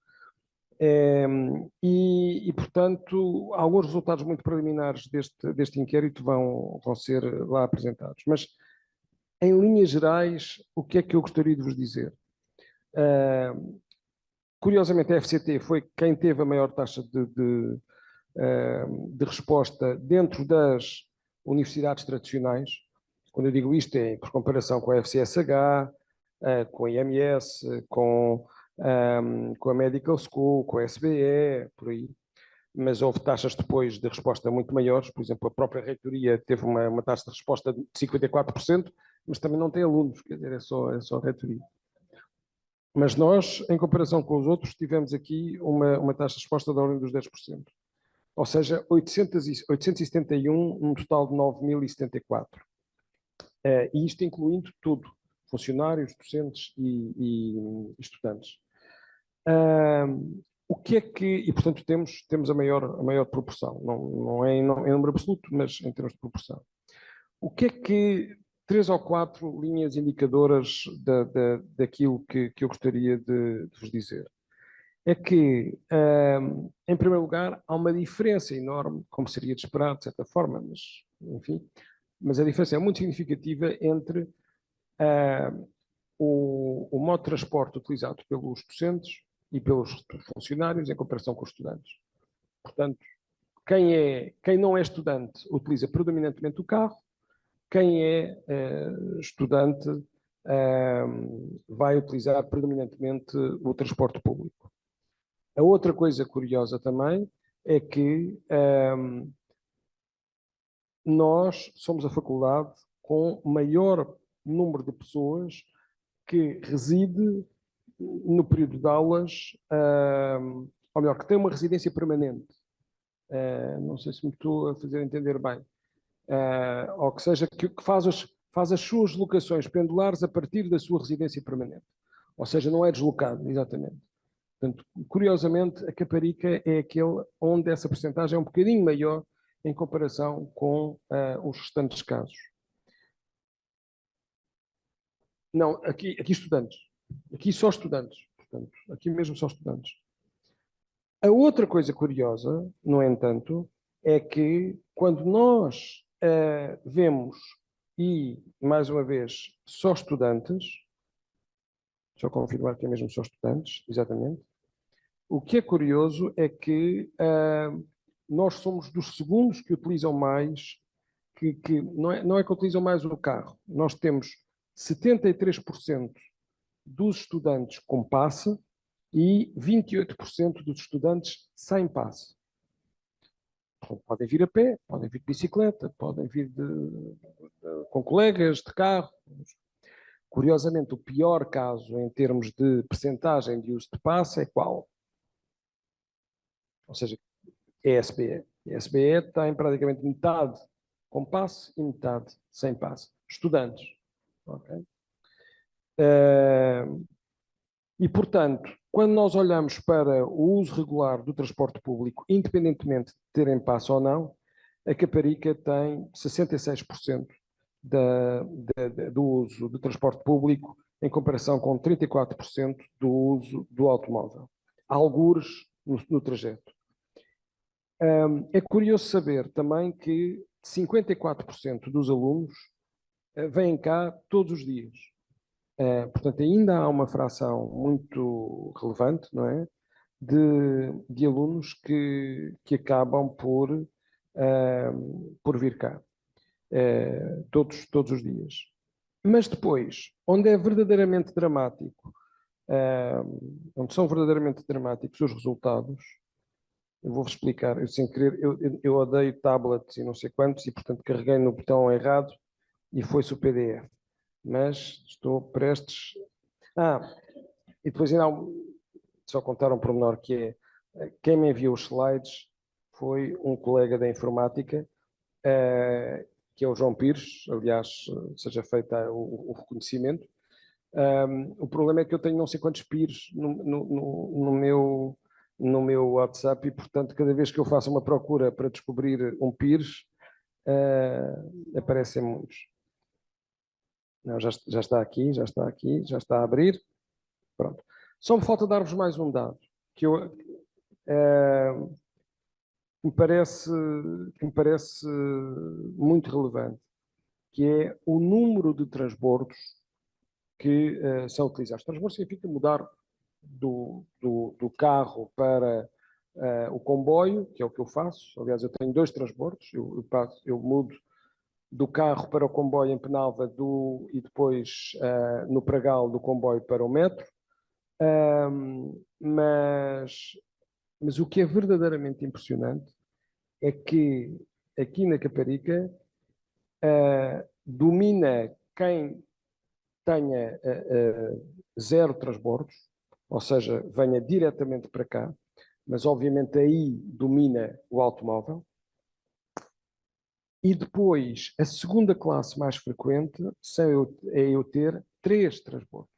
Speaker 4: Portanto, alguns resultados muito preliminares deste inquérito vão ser lá apresentados. Mas, em linhas gerais, o que é que eu gostaria de vos dizer? Curiosamente, a FCT foi quem teve a maior taxa de resposta dentro das universidades tradicionais. Quando eu digo isto, é por comparação com a FCSH, com a IMS, com a Medical School, com a SBE, por aí. Mas houve taxas depois de resposta muito maiores. Por exemplo, a própria reitoria teve uma taxa de resposta de 54%, mas também não tem alunos, quer dizer, é só a reitoria. Mas nós, em comparação com os outros, tivemos aqui uma taxa de resposta da ordem dos 10%. Ou seja, 871 num total de 9.074. E isto incluindo tudo, funcionários, docentes e estudantes. O que é que... E, portanto, temos a maior proporção. Não é em número absoluto, mas em termos de proporção. O que é que... 3 ou 4 linhas indicadoras daquilo que eu gostaria de vos dizer. É que, em primeiro lugar, há uma diferença enorme, como seria de esperar, de certa forma, mas, enfim, mas a diferença é muito significativa entre o modo de transporte utilizado pelos docentes e pelos funcionários em comparação com os estudantes. Portanto, quem não é estudante utiliza predominantemente o carro, quem é estudante vai utilizar predominantemente o transporte público. A outra coisa curiosa também é que nós somos a faculdade com maior número de pessoas que reside no período de aulas, ou melhor, que tem uma residência permanente. Não sei se me estou a fazer entender bem. Ou que seja, que faz as suas locações pendulares a partir da sua residência permanente. Ou seja, não é deslocado, exatamente. Portanto, curiosamente, a Caparica é aquele onde essa percentagem é um bocadinho maior em comparação com os restantes casos. Não, aqui estudantes. Aqui só estudantes. Portanto, aqui mesmo só estudantes. A outra coisa curiosa, no entanto, é que quando nós vemos, e mais uma vez, só estudantes, só confirmar que é mesmo só estudantes, exatamente, o que é curioso é que nós somos dos segundos que utilizam mais, que não é que utilizam mais o carro. Nós temos 73% dos estudantes com passe e 28% dos estudantes sem passe. Podem vir a pé, podem vir de bicicleta, podem vir com colegas, de carro. Curiosamente, o pior caso em termos de percentagem de uso de passe é qual? Ou seja, é a SBE. A SBE tem praticamente metade com passe e metade sem passe. Estudantes. Okay? E, portanto, quando nós olhamos para o uso regular do transporte público, independentemente de terem passe ou não, a Caparica tem 66% do uso do transporte público em comparação com 34% do uso do automóvel. Algures no trajeto. É curioso saber também que 54% dos alunos vêm cá todos os dias. Portanto, ainda há uma fração muito relevante, não é? De alunos que acabam por vir cá todos os dias. Mas depois, onde é verdadeiramente dramático, onde são verdadeiramente dramáticos os resultados, eu vou-vos explicar. Eu, sem querer, eu odeio tablets e não sei quantos, e portanto carreguei no botão errado e foi-se o PDF. Mas estou prestes... e depois ainda só contar um pormenor que é, quem me enviou os slides foi um colega da informática, que é o João Pires, aliás, seja feito o reconhecimento. O problema é que eu tenho não sei quantos Pires no meu WhatsApp e, portanto, cada vez que eu faço uma procura para descobrir um Pires, aparecem muitos. Não, já está aqui, já está a abrir. Pronto. Só me falta dar-vos mais um dado, que me parece muito relevante, que é o número de transbordos que são utilizados. Transbordo significa mudar do carro para o comboio, que é o que eu faço. Aliás, eu tenho 2 transbordos. Eu mudo do carro para o comboio em Penalva e depois no Pragal do comboio para o metro. Mas o que é verdadeiramente impressionante é que aqui na Caparica domina quem tenha 0 transbordos, ou seja, venha diretamente para cá, mas obviamente aí domina o automóvel. E depois, a segunda classe mais frequente é eu ter 3 transbordos.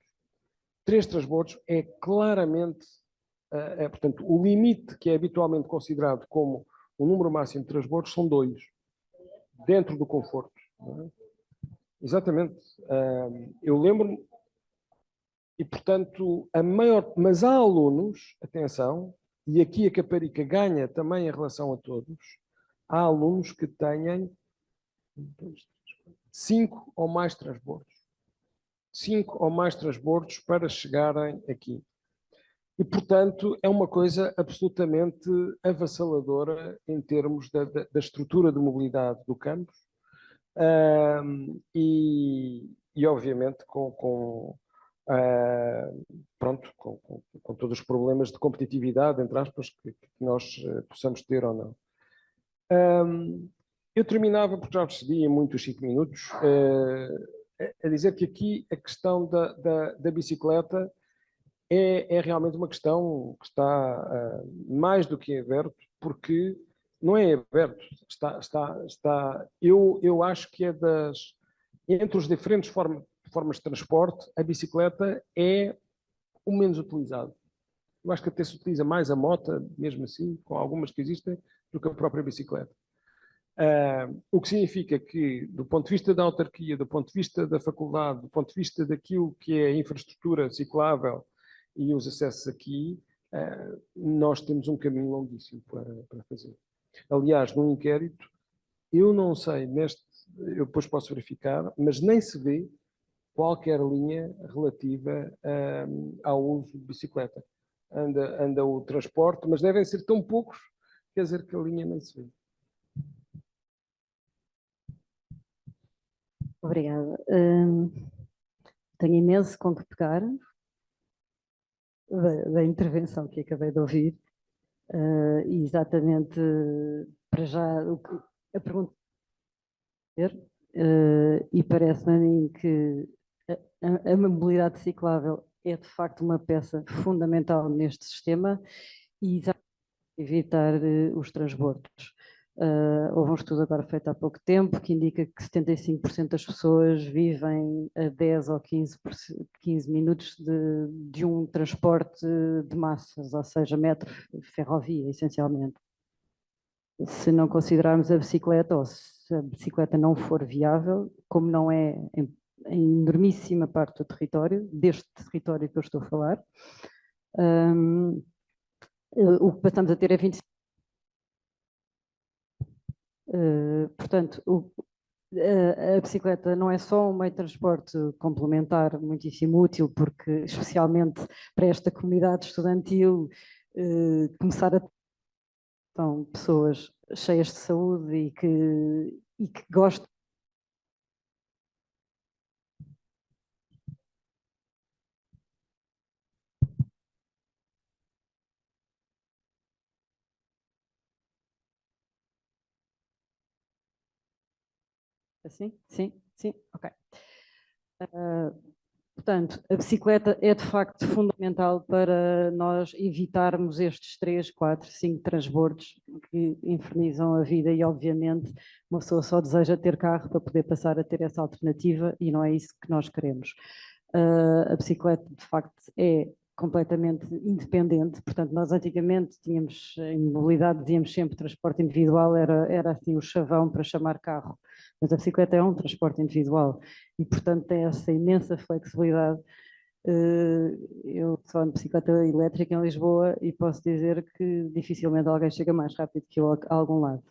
Speaker 4: 3 transbordos é claramente, portanto, o limite que é habitualmente considerado como o número máximo de transbordos são 2, dentro do conforto. Não é? Exatamente. Eu lembro-me, e portanto, mas há alunos, atenção, e aqui a Caparica ganha também em relação a todos, há alunos que têm 5 ou mais transbordos. 5 ou mais transbordos para chegarem aqui. E, portanto, é uma coisa absolutamente avassaladora em termos da estrutura de mobilidade do campus e obviamente, pronto, com todos os problemas de competitividade, entre aspas, que nós possamos ter ou não. Eu terminava, porque já percebi em muitos 5 minutos, a dizer que aqui a questão da bicicleta é realmente uma questão que está mais do que aberto, porque não é aberto, eu acho que é entre as diferentes formas de transporte, a bicicleta é o menos utilizado. Eu acho que até se utiliza mais a moto, mesmo assim, com algumas que existem, do que a própria bicicleta. O que significa que, do ponto de vista da autarquia, do ponto de vista da faculdade, do ponto de vista daquilo que é a infraestrutura ciclável e os acessos aqui, nós temos um caminho longuíssimo para fazer. Aliás, no inquérito, eu não sei, eu depois posso verificar, mas nem se vê qualquer linha relativa ao uso de bicicleta. Anda o transporte, mas devem ser tão poucos, quer dizer que a linha nem se vê.
Speaker 5: Obrigada. Tenho imenso com que pegar da intervenção que acabei de ouvir. E exatamente para já a pergunta e parece-me a mim que a mobilidade ciclável é de facto uma peça fundamental neste sistema e exatamente evitar os transbordos. Houve um estudo agora feito há pouco tempo que indica que 75% das pessoas vivem a 10 ou 15 minutos de um transporte de massas, ou seja, metro, ferrovia, essencialmente. Se não considerarmos a bicicleta, ou se a bicicleta não for viável, como não é em enormíssima parte do território, deste território que eu estou a falar, o que passamos a ter é 25. Portanto, a bicicleta não é só um meio de transporte complementar muitíssimo útil, porque especialmente para esta comunidade estudantil começar a são pessoas cheias de saúde e que gostam. Assim? Sim, sim, ok. Portanto, a bicicleta é de facto fundamental para nós evitarmos estes 3, 4, 5 transbordos que infernizam a vida e, obviamente, uma pessoa só deseja ter carro para poder passar a ter essa alternativa e não é isso que nós queremos. A bicicleta, de facto, é completamente independente, portanto, nós antigamente tínhamos, em mobilidade, dizíamos sempre transporte individual, era assim o chavão para chamar carro, mas a bicicleta é um transporte individual e, portanto, tem essa imensa flexibilidade. Eu só ando de bicicleta elétrica em Lisboa e posso dizer que dificilmente alguém chega mais rápido que eu a algum lado.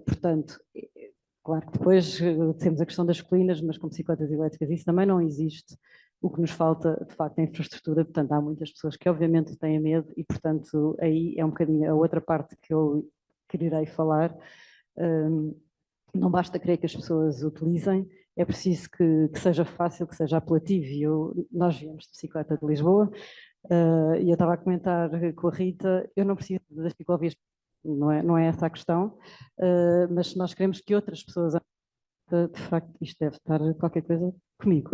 Speaker 5: Portanto, claro que depois temos a questão das colinas, mas com bicicletas elétricas isso também não existe. O que nos falta, de facto, é a infraestrutura. Portanto, há muitas pessoas que obviamente têm medo e, portanto, aí é um bocadinho a outra parte que eu quererei falar. Não basta querer que as pessoas utilizem, é preciso que seja fácil, que seja apelativo. Nós viemos de bicicleta de Lisboa e eu estava a comentar com a Rita, eu não preciso das ciclovias, não é essa a questão, mas se nós queremos que outras pessoas, de facto, isto deve estar qualquer coisa comigo.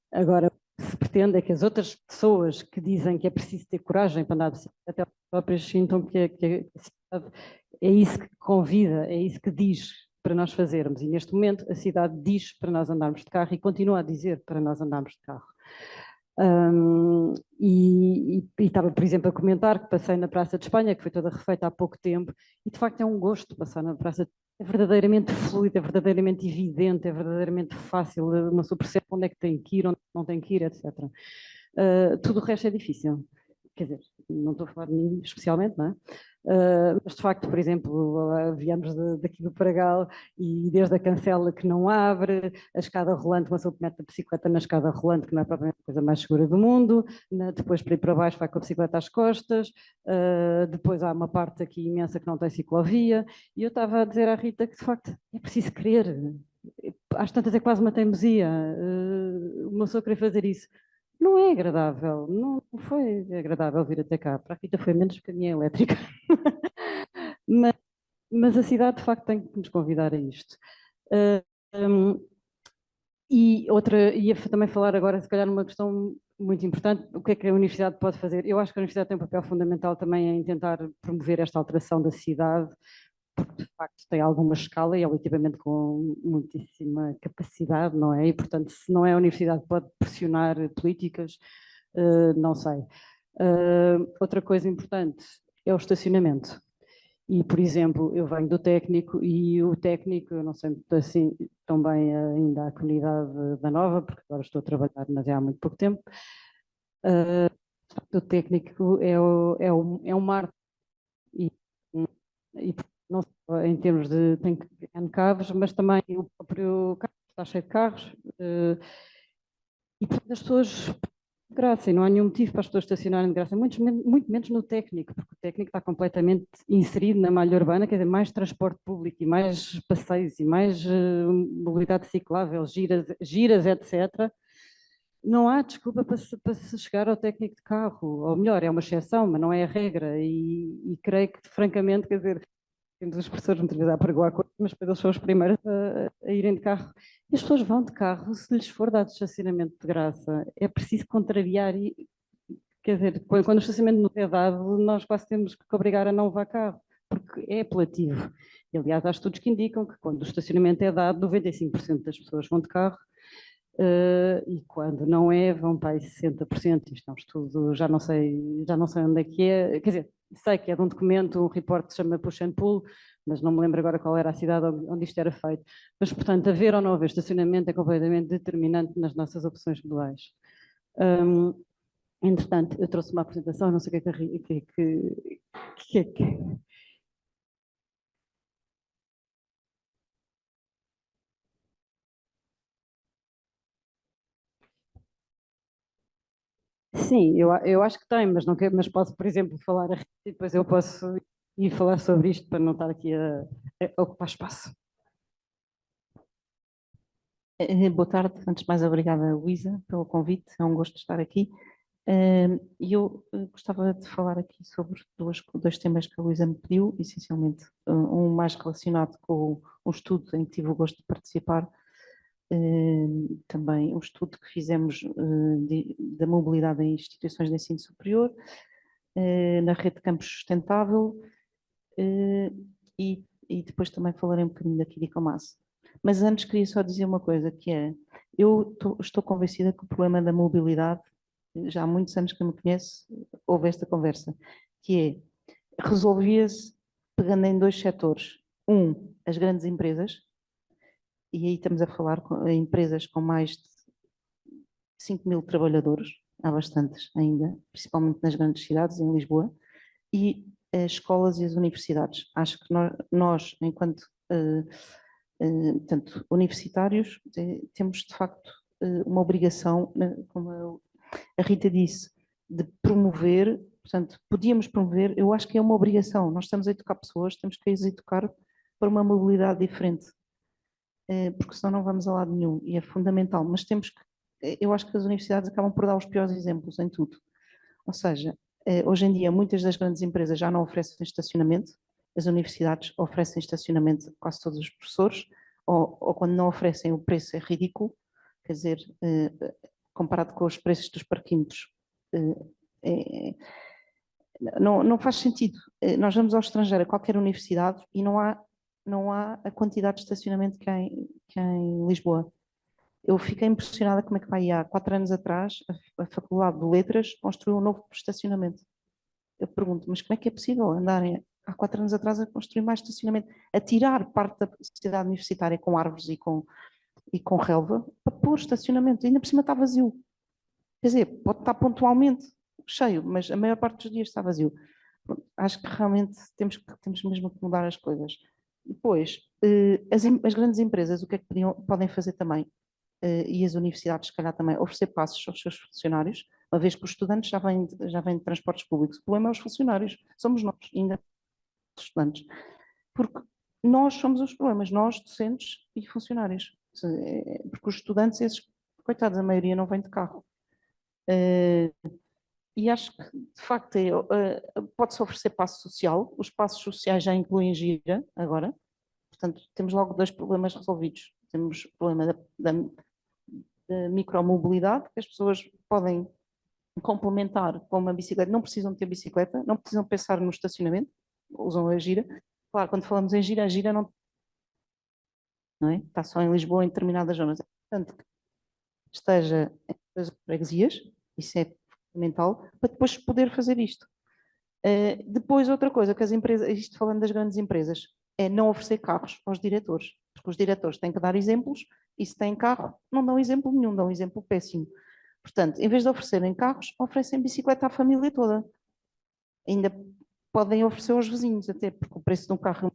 Speaker 5: Agora, o que se pretende é que as outras pessoas que dizem que é preciso ter coragem para andar de bicicleta, até elas próprias sintam que a cidade é isso que convida, é isso que diz para nós fazermos. E neste momento a cidade diz para nós andarmos de carro e continua a dizer para nós andarmos de carro. E estava, por exemplo, a comentar que passei na Praça de Espanha, que foi toda refeita há pouco tempo, e de facto é um gosto passar na Praça de Espanha. É verdadeiramente fluido, é verdadeiramente evidente, é verdadeiramente fácil, uma pessoa percebe onde é que tem que ir, onde não tem que ir, etc. Tudo o resto é difícil. Quer dizer, não estou a falar de mim especialmente, não é? Mas de facto, por exemplo, viemos daqui do Paragal e desde a cancela que não abre, a escada rolante, uma pessoa mete a bicicleta na escada rolante, que não é propriamente a coisa mais segura do mundo, depois para ir para baixo vai com a bicicleta às costas, depois há uma parte aqui imensa que não tem ciclovia, e eu estava a dizer à Rita que de facto é preciso querer, às tantas é quase uma teimosia, uma pessoa querer fazer isso. Não é agradável, não foi agradável vir até cá. Para a Rita foi menos porque a minha é elétrica. mas a cidade, de facto, tem que nos convidar a isto. Ia também falar agora, se calhar, numa questão muito importante, o que é que a universidade pode fazer? Eu acho que a universidade tem um papel fundamental também em tentar promover esta alteração da cidade, porque de facto tem alguma escala e é um equipamento com muitíssima capacidade, não é? E portanto, se não é a universidade que pode pressionar políticas, não sei. Outra coisa importante é o estacionamento. E, por exemplo, eu venho do técnico e o técnico, eu não sei assim tão bem ainda a comunidade da Nova, porque agora estou a trabalhar, mas é há muito pouco tempo. O técnico é um mar e não só em termos de tem N carros, mas também o próprio carro está cheio de carros e portanto as pessoas de graça, e não há nenhum motivo para as pessoas estacionarem de graça, muito menos no técnico, porque o técnico está completamente inserido na malha urbana, quer dizer, mais transporte público e mais passeios e mais mobilidade ciclável, giras, etc. Não há desculpa para se chegar ao técnico de carro, ou melhor, é uma exceção, mas não é a regra, e creio que, francamente, quer dizer, temos os professores muitas vezes a apregoar coisas, mas depois eles são os primeiros a irem de carro E as pessoas vão de carro se lhes for dado estacionamento de graça. É preciso contrariar, quer dizer, quando o estacionamento nos é dado, nós quase temos que obrigar a não levar carro, porque é apelativo. E, aliás, há estudos que indicam que quando o estacionamento é dado, 95% das pessoas vão de carro, e quando não é, vão para aí 60%. Isto é um estudo, já não sei onde é que é, quer dizer, sei que é de um documento, um report que se chama Push and Pull, mas não me lembro agora qual era a cidade onde isto era feito. Mas, portanto, haver ou não haver estacionamento é completamente determinante nas nossas opções modais. Entretanto, eu trouxe uma apresentação, não sei o que é que Sim, eu acho que tem, mas não quero, mas posso, por exemplo, falar e depois eu posso ir falar sobre isto para não estar aqui a ocupar espaço.
Speaker 6: Boa tarde, antes de mais obrigada, Luísa, pelo convite, é um gosto estar aqui. E eu gostava de falar aqui sobre dois temas que a Luísa me pediu, essencialmente um mais relacionado com um estudo em que tive o gosto de participar, também um estudo que fizemos da mobilidade em instituições de ensino superior, na rede de campus sustentável, e depois também falarei um bocadinho da Kirikomasu. Mas antes queria só dizer uma coisa, que é, eu estou convencida que o problema da mobilidade, já há muitos anos que me conhece, houve esta conversa, que é, resolvia-se pegando em dois setores. As grandes empresas, e aí estamos a falar em empresas com mais de 5.000 trabalhadores, há bastantes ainda, principalmente nas grandes cidades, em Lisboa, e as escolas e as universidades. Acho que nós enquanto portanto, universitários, temos de facto uma obrigação, como a Rita disse, de promover, portanto, podíamos promover, eu acho que é uma obrigação, nós estamos a educar pessoas, temos que as educar para uma mobilidade diferente, porque senão não vamos a lado nenhum, e é fundamental, mas temos que, eu acho que as universidades acabam por dar os piores exemplos em tudo, ou seja, hoje em dia muitas das grandes empresas já não oferecem estacionamento, as universidades oferecem estacionamento a quase todos os professores, ou quando não oferecem o preço é ridículo, quer dizer, comparado com os preços dos parquímetros, não faz sentido. Nós vamos ao estrangeiro, a qualquer universidade, e não há a quantidade de estacionamento que há em Lisboa. Eu fiquei impressionada como é que vai. Há 4 anos atrás, a Faculdade de Letras construiu um novo estacionamento. Eu pergunto, mas como é que é possível andarem há 4 anos atrás a construir mais estacionamento, a tirar parte da cidade universitária com árvores e com relva para pôr estacionamento? Ainda por cima está vazio. Quer dizer, pode estar pontualmente cheio, mas a maior parte dos dias está vazio. Acho que realmente temos mesmo que mudar as coisas. Depois, as grandes empresas, o que é que podem fazer também? E as universidades, se calhar, também oferecer passos aos seus funcionários, uma vez que os estudantes já vêm de transportes públicos. O problema é os funcionários, somos nós, ainda os estudantes. Porque nós somos os problemas, nós, docentes e funcionários. Porque os estudantes, esses, coitados, a maioria não vem de carro. E acho que, de facto, pode-se oferecer passo social. Os passos sociais já incluem gira agora. Portanto, temos logo 2 problemas resolvidos. Temos o problema da micromobilidade, que as pessoas podem complementar com uma bicicleta, não precisam ter bicicleta, não precisam pensar no estacionamento, usam a gira. Claro, quando falamos em gira, a gira não é? Está só em Lisboa, em determinadas zonas. É importante que esteja em todas as freguesias, isso é fundamental, para depois poder fazer isto. Depois, outra coisa que as empresas, isto falando das grandes empresas, é não oferecer carros aos diretores, porque os diretores têm que dar exemplos, e se têm carro, não dão exemplo nenhum, dão exemplo péssimo. Portanto, em vez de oferecerem carros, oferecem bicicleta à família toda. Ainda podem oferecer aos vizinhos, até porque o preço de um carro e uma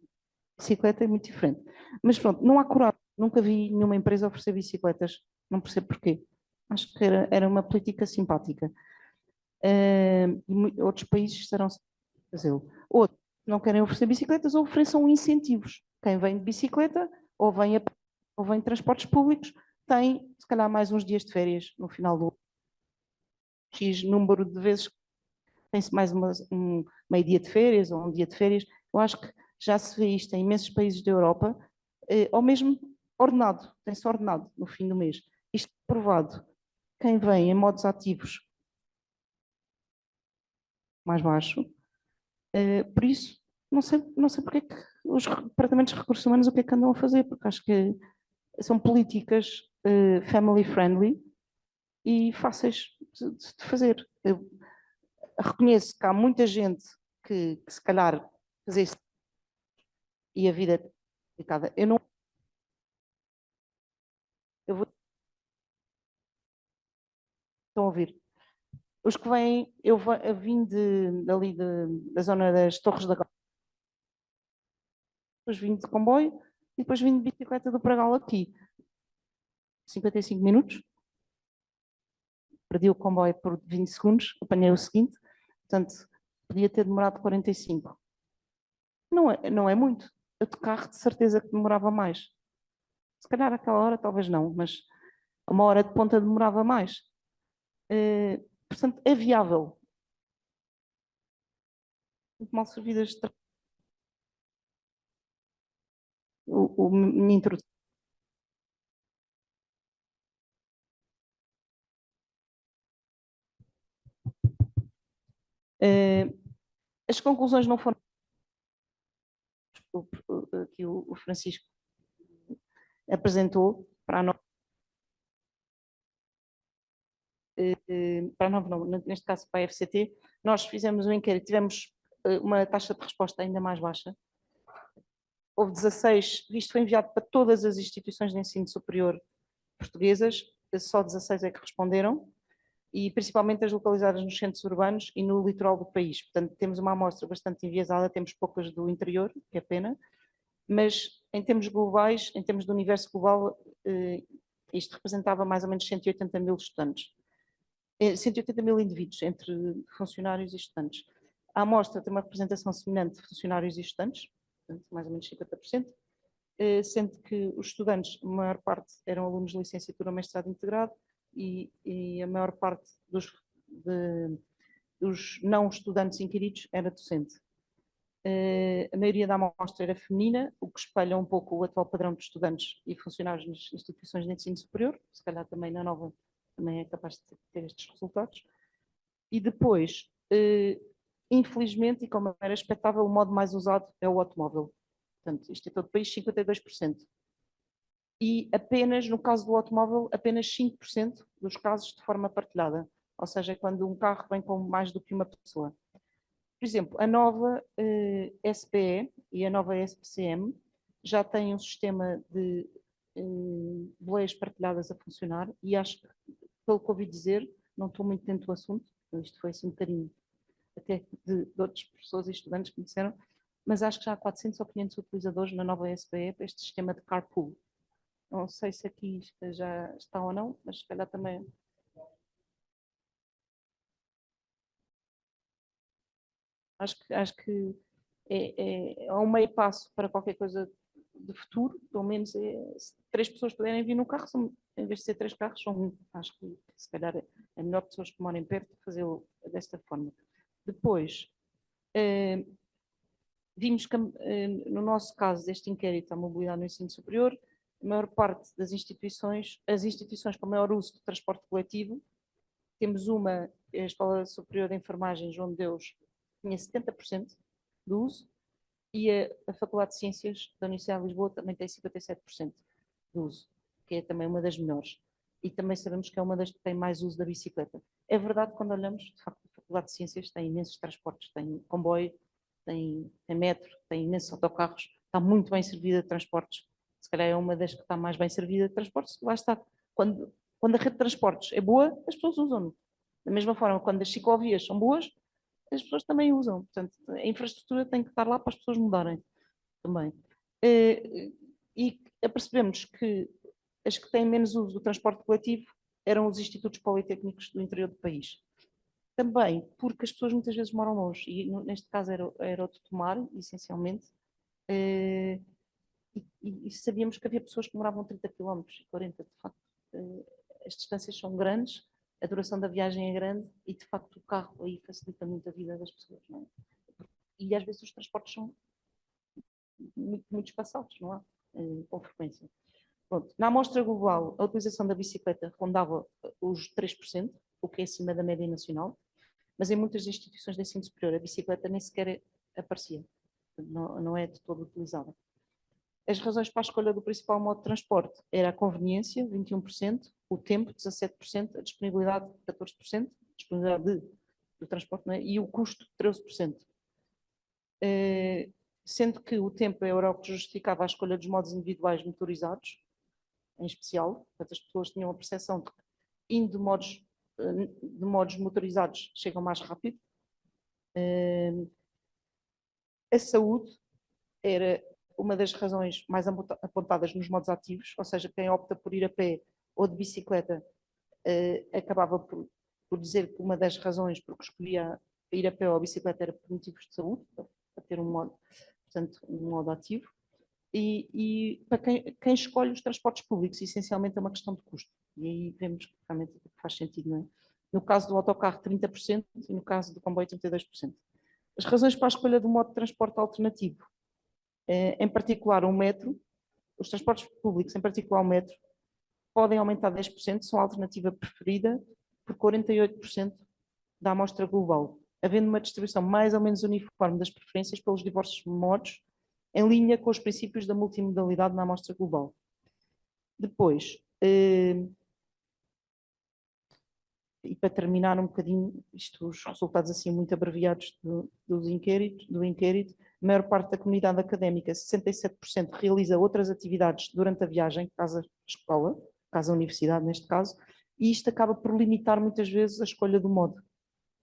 Speaker 6: bicicleta é muito diferente. Mas pronto, não há coragem. Nunca vi nenhuma empresa oferecer bicicletas, não percebo porquê. Acho que era uma política simpática. E outros países estarão a fazê-lo. Outros não querem oferecer bicicletas ou ofereçam incentivos. Quem vem de bicicleta ou vem de transportes públicos tem, se calhar, mais uns dias de férias no final do X número de vezes, tem-se mais um meio dia de férias ou um dia de férias. Eu acho que já se vê isto em imensos países da Europa, ou mesmo ordenado, tem-se ordenado no fim do mês. Isto provado, quem vem em modos ativos mais baixo, por isso, não sei porque é que os departamentos de recursos humanos o que é que andam a fazer, porque acho que são políticas family friendly e fáceis de fazer. Eu reconheço que há muita gente que se calhar fazer isso e a vida é complicada. Eu vou. Estão a ouvir? Os que vêm, eu vim dali da zona das Torres da Galva, depois vim de comboio e depois vim de bicicleta do Pragal aqui. 55 minutos. Perdi o comboio por 20 segundos, apanhei o seguinte, portanto, podia ter demorado 45. Não é muito. Eu de carro, de certeza que demorava mais. Se calhar aquela hora, talvez não, mas uma hora de ponta demorava mais. Portanto, é viável. Muito mal servidas de minha introdução. As conclusões não foram. Aqui o Francisco apresentou para a nova. Para a nova, não, neste caso para a FCT, nós fizemos um inquérito, tivemos uma taxa de resposta ainda mais baixa. Houve 16, isto foi enviado para todas as instituições de ensino superior portuguesas, só 16 é que responderam, e principalmente as localizadas nos centros urbanos e no litoral do país. Portanto, temos uma amostra bastante enviesada, temos poucas do interior, que é pena, mas em termos globais, em termos do universo global, isto representava mais ou menos 180 mil estudantes. 180 mil indivíduos, entre funcionários e estudantes. A amostra tem uma representação semelhante de funcionários e estudantes, portanto, mais ou menos 50%, sendo que os estudantes, a maior parte eram alunos de licenciatura ou mestrado integrado e a maior parte dos não estudantes inquiridos era docente. A maioria da amostra era feminina, o que espelha um pouco o atual padrão de estudantes e funcionários nas instituições de ensino superior, se calhar também na nova também é capaz de ter estes resultados. E depois, infelizmente, e como era expectável, o modo mais usado é o automóvel. Portanto, isto é todo o país, 52%. E apenas, no caso do automóvel, apenas 5% dos casos de forma partilhada. Ou seja, quando um carro vem com mais do que uma pessoa. Por exemplo, a nova SPE e a nova SPCM já têm um sistema de boleias partilhadas a funcionar e acho que, pelo que ouvi dizer, não estou muito dentro do assunto, isto foi assim um bocadinho até de outras pessoas e estudantes que me disseram, mas acho que já há 400 ou 500 utilizadores na nova SPE para este sistema de carpool. Não sei se aqui já está ou não, mas se calhar também. Acho que é um meio passo para qualquer coisa de futuro, pelo menos se 3 pessoas puderem vir no carro, em vez de ser 3 carros, são 1. Acho que se calhar é melhor pessoas que morem perto fazê-lo desta forma. Depois, vimos que no nosso caso deste inquérito à mobilidade no ensino superior, a maior parte das instituições, as instituições com maior uso de transporte coletivo, temos uma, a Escola Superior de Enfermagem João de Deus, tinha 70% do uso, e a Faculdade de Ciências da Universidade de Lisboa também tem 57% do uso, que é também uma das melhores. E também sabemos que é uma das que tem mais uso da bicicleta. É verdade, quando olhamos, de facto, a Faculdade de Ciências tem imensos transportes, tem comboio, tem metro, tem imensos autocarros, está muito bem servida de transportes. Se calhar é uma das que está mais bem servida de transportes. Lá está. Quando a rede de transportes é boa, as pessoas usam. Da mesma forma, quando as ciclovias são boas, as pessoas também usam. Portanto, a infraestrutura tem que estar lá para as pessoas mudarem também. E apercebemos que as que têm menos uso do transporte coletivo eram os institutos politécnicos do interior do país. Também porque as pessoas muitas vezes moram longe, e neste caso era o de Tomar, essencialmente, e sabíamos que havia pessoas que moravam 30 km e 40, de facto. As distâncias são grandes, a duração da viagem é grande e, de facto, o carro aí facilita muito a vida das pessoas, não é? E às vezes os transportes são muito espaçados, não é? Com frequência. Pronto. Na amostra global, a utilização da bicicleta rondava os 3%, o que é acima da média nacional, mas em muitas instituições de ensino superior a bicicleta nem sequer aparecia, não é de todo utilizada. As razões para a escolha do principal modo de transporte era a conveniência, 21%, o tempo, 17%, a disponibilidade, 14%, disponibilidade do transporte, não é? E o custo, 13%. Sendo que o tempo era o que justificava a escolha dos modos individuais motorizados, em especial, portanto, as pessoas tinham a percepção de que indo de modos motorizados chegam mais rápido. A saúde era uma das razões mais apontadas nos modos ativos, ou seja, quem opta por ir a pé ou de bicicleta acabava por dizer que uma das razões por que escolhia ir a pé ou a bicicleta era por motivos de saúde, para ter um modo, portanto, um modo ativo. E para quem escolhe os transportes públicos, essencialmente é uma questão de custo. E aí vemos que realmente faz sentido, não é? No caso do autocarro, 30%, e no caso do comboio, 32%. As razões para a escolha do modo de transporte alternativo, em particular o metro, os transportes públicos, em particular o metro, podem aumentar 10%, são a alternativa preferida por 48% da amostra global, havendo uma distribuição mais ou menos uniforme das preferências pelos diversos modos, em linha com os princípios da multimodalidade na amostra global. Depois, e para terminar um bocadinho, os resultados assim muito abreviados do inquérito, a maior parte da comunidade académica, 67%, realiza outras atividades durante a viagem, caso a escola, caso a universidade neste caso, e isto acaba por limitar muitas vezes a escolha do modo.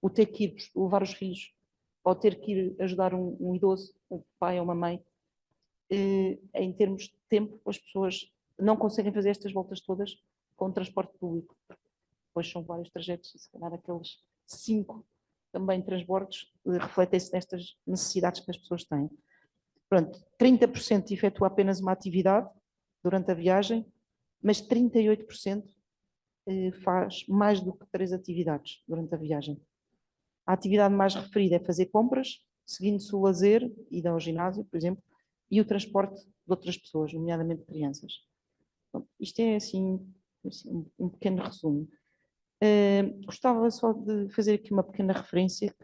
Speaker 6: O ter que ir levar os filhos, ou ter que ir ajudar um idoso, um pai ou uma mãe, em termos de tempo, as pessoas não conseguem fazer estas voltas todas com o transporte público. Depois são vários trajetos, e se calhar aqueles 5 também transbordos refletem-se nestas necessidades que as pessoas têm. Pronto, 30% efetua apenas uma atividade durante a viagem, mas 38% faz mais do que 3 atividades durante a viagem. A atividade mais referida é fazer compras, seguindo-se o lazer, ir ao ginásio, por exemplo, e o transporte de outras pessoas, nomeadamente crianças. Bom, isto é assim um pequeno resumo. Gostava só de fazer aqui uma pequena referência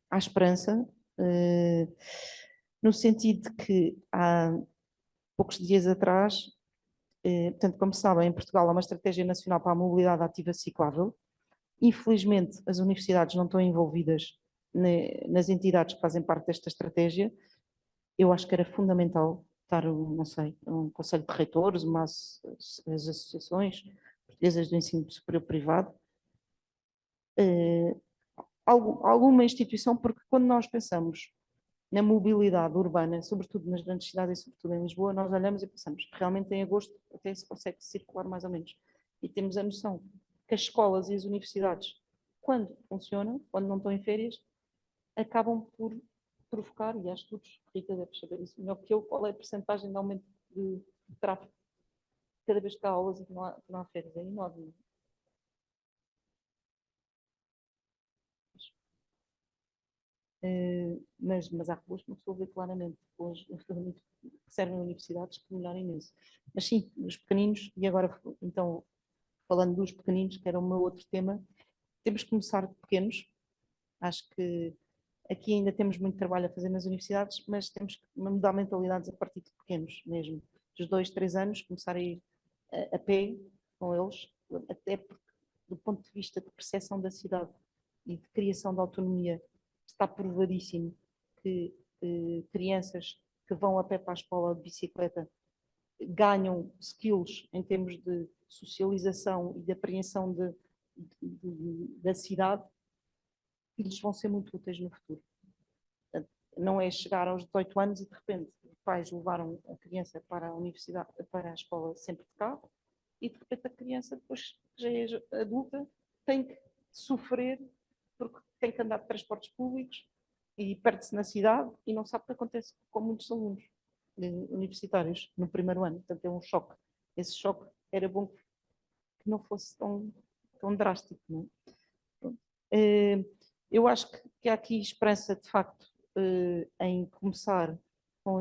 Speaker 6: à esperança, no sentido de que há poucos dias atrás, portanto, como sabem, em Portugal há uma estratégia nacional para a mobilidade ativa ciclável. Infelizmente, as universidades não estão envolvidas nas entidades que fazem parte desta estratégia. Eu acho que era fundamental estar, não sei, um conselho de reitores, as associações portuguesas do ensino superior privado, alguma instituição, porque quando nós pensamos na mobilidade urbana, sobretudo nas grandes cidades e sobretudo em Lisboa, nós olhamos e pensamos que realmente em agosto até se consegue circular mais ou menos. E temos a noção que as escolas e as universidades, quando funcionam, quando não estão em férias, acabam por provocar, e há estudos, Rita deve saber isso melhor que eu, qual é a percentagem de aumento de tráfego cada vez que há aulas e que não há férias. É enorme. Mas há ruas que uma pessoa vê claramente hoje que servem universidades que melhoram imenso. Mas sim, os pequeninos, e agora então falando dos pequeninos, que era o meu outro tema, temos que começar pequenos. Acho que aqui ainda temos muito trabalho a fazer nas universidades, mas temos que mudar mentalidades a partir de pequenos mesmo. Dos 2, 3 anos, começar a ir a pé com eles, até porque do ponto de vista de percepção da cidade e de criação de autonomia, está provadíssimo que crianças que vão a pé para a escola de bicicleta ganham skills em termos de socialização e de apreensão da cidade que lhes vão ser muito úteis no futuro. Portanto, não é chegar aos 18 anos e de repente os pais levaram a criança para a universidade, para a escola sempre de carro e de repente a criança depois que já é adulta tem que sofrer porque tem que andar de transportes públicos e perde-se na cidade e não sabe o que acontece com muitos alunos universitários no primeiro ano. Portanto, é um choque. Esse choque era bom que não fosse tão drástico. Não é? Eu acho que há aqui esperança, de facto, em começar com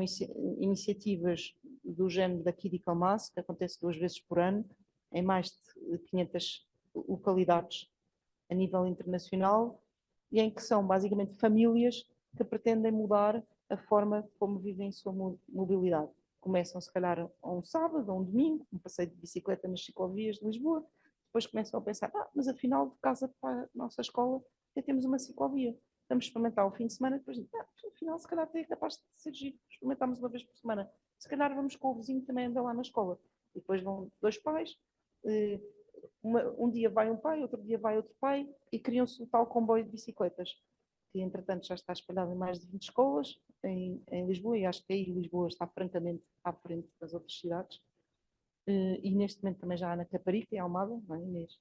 Speaker 6: iniciativas do género daqui de Calmas, que acontece 2 vezes por ano, em mais de 500 localidades a nível internacional, e em que são basicamente famílias que pretendem mudar a forma como vivem a sua mobilidade. Começam, se calhar, a um sábado, a um domingo, um passeio de bicicleta nas ciclovias de Lisboa, depois começam a pensar, mas afinal, de casa para a nossa escola, já temos uma ciclovia. Vamos experimentar o fim de semana, depois, afinal, se calhar, é capaz de ser giro. Experimentamos uma vez por semana. Se calhar, vamos com o vizinho que também anda lá na escola. E depois vão 2 pais, um dia vai um pai, outro dia vai outro pai, e criam-se o tal comboio de bicicletas, que entretanto já está espalhado em mais de 20 escolas em Lisboa, e acho que aí Lisboa está francamente à frente das outras cidades. E neste momento também já há na Caparica e Almada, não é, Inês?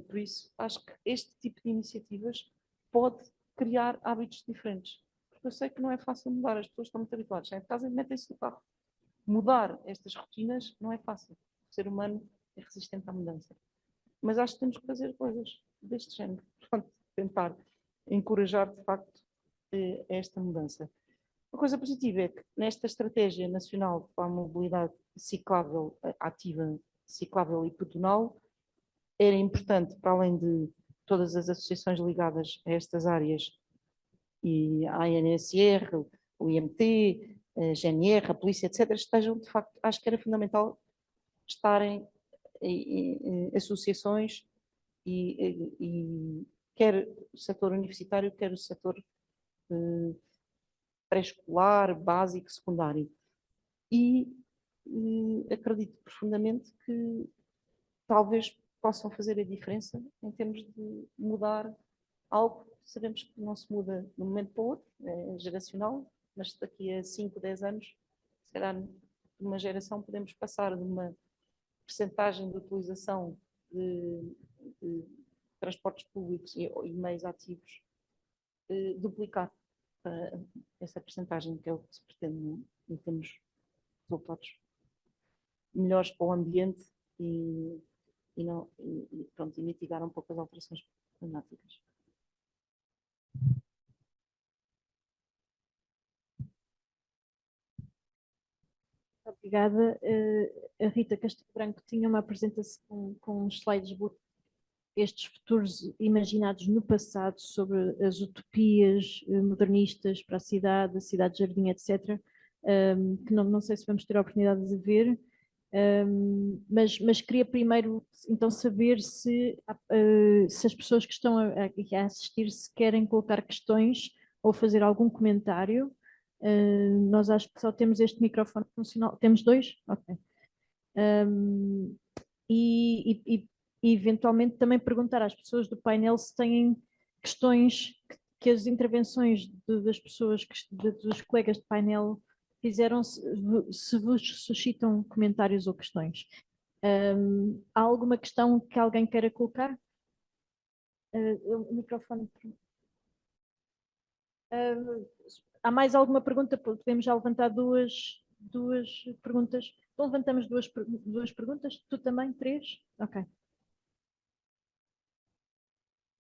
Speaker 6: Por isso, acho que este tipo de iniciativas pode criar hábitos diferentes. Porque eu sei que não é fácil mudar, as pessoas estão muito habituadas, saem de casa e metem-se no carro. Mudar estas rotinas não é fácil. O ser humano é resistente à mudança. Mas acho que temos que fazer coisas deste género. Portanto, tentar encorajar, de facto, esta mudança. Uma coisa positiva é que nesta estratégia nacional para a mobilidade ciclável, ativa, ciclável e pedonal, era importante, para além de todas as associações ligadas a estas áreas, e a ANSR, o IMT, a GNR, a polícia, etc., estejam, de facto, acho que era fundamental estarem em associações e quer o setor universitário, quer o setor pré-escolar, básico, secundário. E acredito profundamente que talvez possam fazer a diferença em termos de mudar algo que sabemos que não se muda de um momento para o outro, é geracional, mas daqui a 5, 10 anos, se calhar de uma geração podemos passar de uma percentagem de utilização de transportes públicos e meios ativos duplicar essa percentagem, que é o que se pretende em termos de resultados melhores para o ambiente e mitigar um pouco as alterações climáticas.
Speaker 1: Obrigada. A Rita Castelo Branco tinha uma apresentação com slides, estes futuros imaginados no passado sobre as utopias modernistas para a cidade jardim, etc., que não sei se vamos ter a oportunidade de ver, mas queria primeiro então saber se as pessoas que estão a assistir se querem colocar questões ou fazer algum comentário. Nós acho que só temos este microfone funcional. Temos 2? Ok. E eventualmente também perguntar às pessoas do painel se têm questões que as intervenções das pessoas, dos colegas de painel fizeram, se vos suscitam comentários ou questões. Há alguma questão que alguém queira colocar? O microfone. Há mais alguma pergunta? Podemos já levantar duas perguntas. Então levantamos duas perguntas. Tu também? 3? Ok.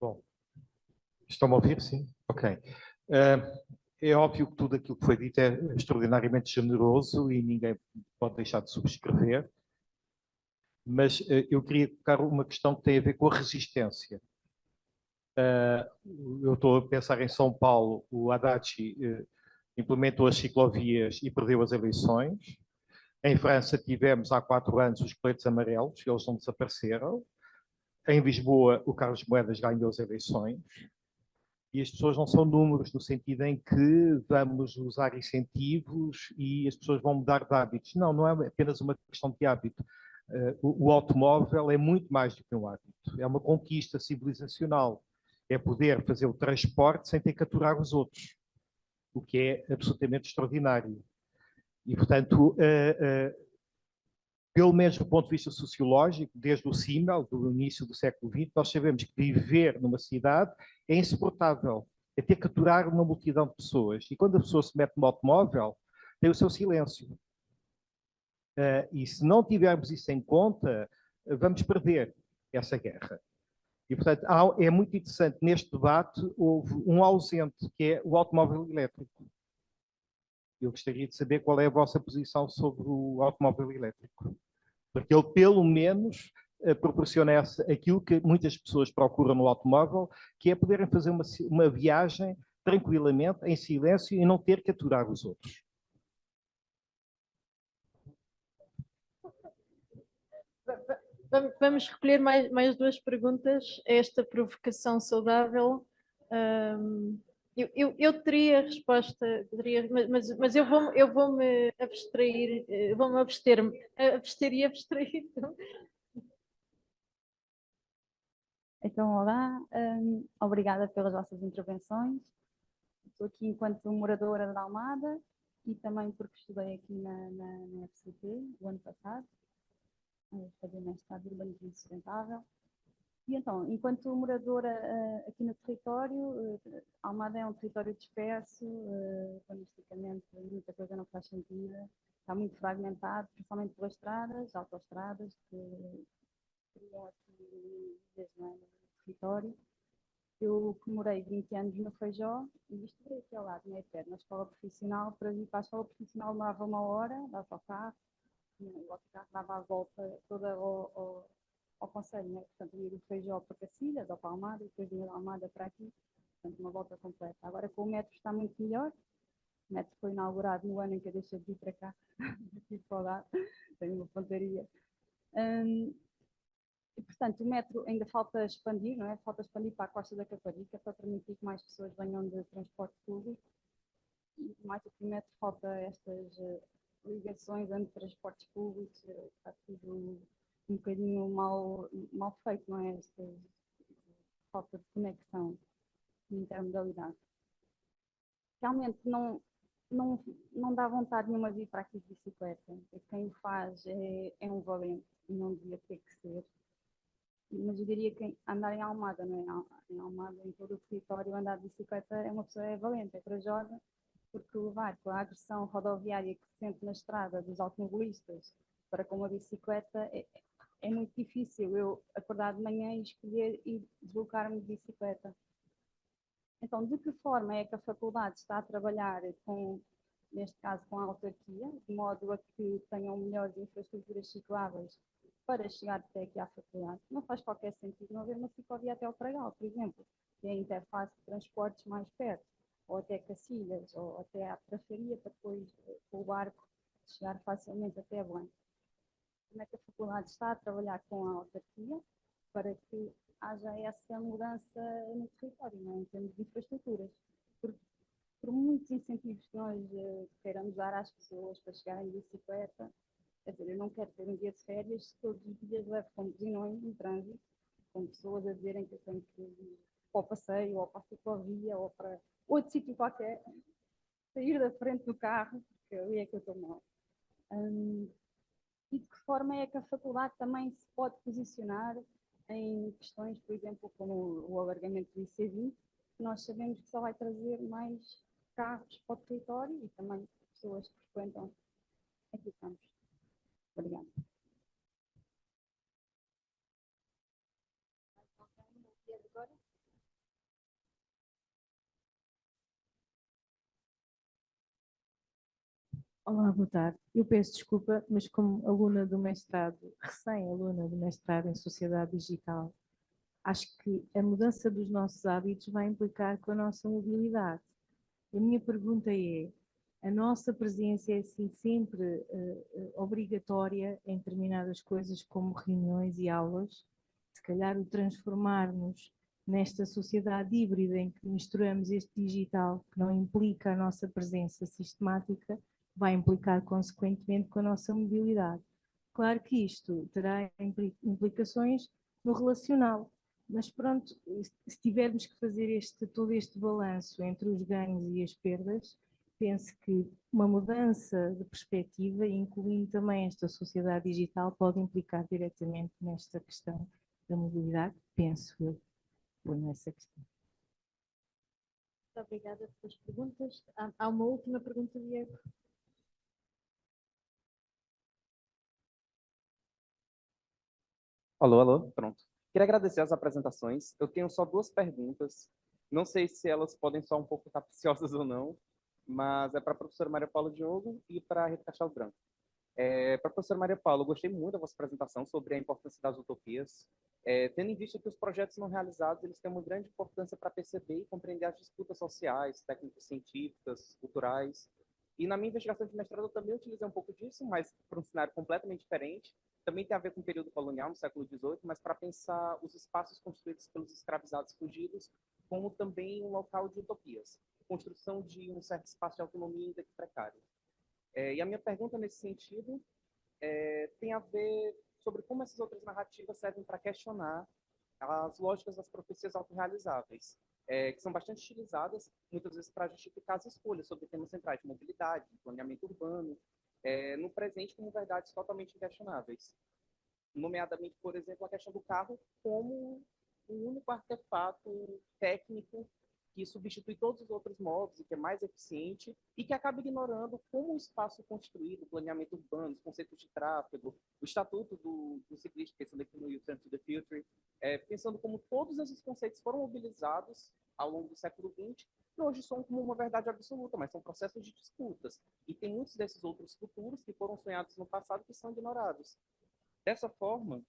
Speaker 7: Bom, estão-me a ouvir? Sim? Ok. É óbvio que tudo aquilo que foi dito é extraordinariamente generoso e ninguém pode deixar de subscrever, mas eu queria colocar uma questão que tem a ver com a resistência. Eu estou a pensar em São Paulo, o Haddad implementou as ciclovias e perdeu as eleições. Em França tivemos há 4 anos os coletes amarelos, eles não desapareceram. Em Lisboa, o Carlos Moedas ganhou as eleições. E as pessoas não são números no sentido em que vamos usar incentivos e as pessoas vão mudar de hábitos. Não, não é apenas uma questão de hábito. O automóvel é muito mais do que um hábito. É uma conquista civilizacional. É poder fazer o transporte sem ter que aturar os outros, o que é absolutamente extraordinário. E, portanto, pelo menos do ponto de vista sociológico, desde o CIMEL, do início do século XX, nós sabemos que viver numa cidade é insuportável. É ter que aturar uma multidão de pessoas. E quando a pessoa se mete no automóvel, tem o seu silêncio. E se não tivermos isso em conta, vamos perder essa guerra. E, portanto, é muito interessante, neste debate, houve um ausente, que é o automóvel elétrico. Eu gostaria de saber qual é a vossa posição sobre o automóvel elétrico. Porque ele, pelo menos, proporciona aquilo que muitas pessoas procuram no automóvel, que é poderem fazer uma viagem tranquilamente, em silêncio, e não ter que aturar os outros.
Speaker 1: Vamos recolher mais duas perguntas. Esta provocação saudável. Eu teria resposta, mas eu vou-me abstrair, vou-me abster e abstrair.
Speaker 8: Então, olá, obrigada pelas vossas intervenções. Estou aqui enquanto moradora da Almada e também porque estudei aqui na FCT o ano passado, fazer mestrado de urbanismo sustentável. E então, enquanto moradora aqui no território, Almada é um território disperso, urbanisticamente muita coisa não faz sentido, está muito fragmentado, principalmente pelas estradas, autoestradas, que criam aqui no território. Eu que morei 20 anos no Feijó, e estive aqui ao lado, na ETER, na escola profissional. Para ir para a escola profissional demorava 1 hora, de autocarro, o autocarro dava a volta toda ao concelho, né? Portanto, ia do Feijó para Cacilhas, ou para Almada, e depois ia da Almada para aqui, portanto, uma volta completa. Agora, com o metro está muito melhor. O metro foi inaugurado no ano em que eu deixei de vir para cá, aqui para o lado, tenho uma pontaria. E, portanto, o metro ainda falta expandir, não é? Falta expandir para a Costa da Caparica, para permitir que mais pessoas venham de transporte público. E mais do que o metro, falta estas ligações entre transportes públicos, está tudo um bocadinho mal feito, não é? Esta falta de conexão, de intermodalidade. Realmente não dá vontade nenhuma de vir para aqui de bicicleta. Quem o faz é um valente e não devia ter que ser. Mas eu diria que andar em Almada, não é? Em Almada, em todo o território, andar de bicicleta é uma pessoa valente, é corajosa, porque levar com a agressão rodoviária que se sente na estrada dos automobilistas para com uma bicicleta é muito difícil. Eu acordar de manhã e escolher e deslocar-me de bicicleta. Então, de que forma é que a faculdade está a trabalhar com, neste caso, com a autarquia, de modo a que tenham melhores infraestruturas cicláveis para chegar até aqui à faculdade? Não faz qualquer sentido não haver uma ciclovia até ao Pregal, por exemplo, que é a interface de transportes mais perto, ou até Cacilhas, ou até à Trafaria, para depois, com o barco, chegar facilmente até Belém. Como é que a faculdade está a trabalhar com a autarquia para que haja essa mudança no território, não é? Em termos de infraestruturas? Por muitos incentivos que nós queiramos dar às pessoas para chegarem de bicicleta, quer dizer, eu não quero ter um dia de férias se todos os dias levo com buzinões no trânsito, com pessoas a dizerem que eu tenho que ir para o passeio, ou para a ciclovia, ou para outro sítio qualquer, sair da frente do carro, porque ali é que eu estou mal. E de que forma é que a faculdade também se pode posicionar em questões, por exemplo, como o alargamento do IC20, que nós sabemos que só vai trazer mais carros para o território e também pessoas que frequentam aqui campos. Obrigada.
Speaker 1: Olá, boa tarde. Eu peço desculpa, mas como aluna do mestrado, recém-aluna do mestrado em Sociedade Digital, acho que a mudança dos nossos hábitos vai implicar com a nossa mobilidade. A minha pergunta é, a nossa presença é assim sempre obrigatória em determinadas coisas como reuniões e aulas? Se calhar o transformarmos nesta sociedade híbrida em que misturamos este digital, que não implica a nossa presença sistemática, vai implicar consequentemente com a nossa mobilidade. Claro que isto terá implicações no relacional, mas pronto, se tivermos que fazer todo este balanço entre os ganhos e as perdas, penso que uma mudança de perspectiva, incluindo também esta sociedade digital, pode implicar diretamente nesta questão da mobilidade, penso eu, ponho essa questão. Muito obrigada pelas perguntas. Há uma última pergunta, Diego.
Speaker 2: Alô, alô, pronto. Queria agradecer as apresentações. Eu tenho só 2 perguntas. Não sei se elas podem soar um pouco capciosas ou não, mas é para a professora Maria Paula Diogo e para a Rita Castelo Branco. Para a professora Maria Paula, eu gostei muito da vossa apresentação sobre a importância das utopias, tendo em vista que os projetos não realizados eles têm uma grande importância para perceber e compreender as disputas sociais, técnicas científicas, culturais. E na minha investigação de mestrado eu também utilizei um pouco disso, mas para um cenário completamente diferente. Também tem a ver com o período colonial, no século XVIII, mas para pensar os espaços construídos pelos escravizados fugidos como também um local de utopias, construção de um certo espaço de autonomia ainda que precário. E a minha pergunta nesse sentido tem a ver sobre como essas outras narrativas servem para questionar as lógicas das profecias autorrealizáveis, que são bastante utilizadas, muitas vezes, para justificar as escolhas sobre temas centrais de mobilidade, de planeamento urbano, no presente como verdades totalmente inquestionáveis. Nomeadamente, por exemplo, a questão do carro como o único artefato técnico que substitui todos os outros modos e que é mais eficiente e que acaba ignorando como o espaço construído, o planeamento urbano, os conceitos de tráfego, o estatuto do ciclista, pensando aqui no Return to the Future, pensando como todos esses conceitos foram mobilizados ao longo do século XX e hoje são como uma verdade absoluta, mas são processos de disputas. E tem muitos desses outros futuros que foram sonhados no passado que são ignorados. Dessa forma,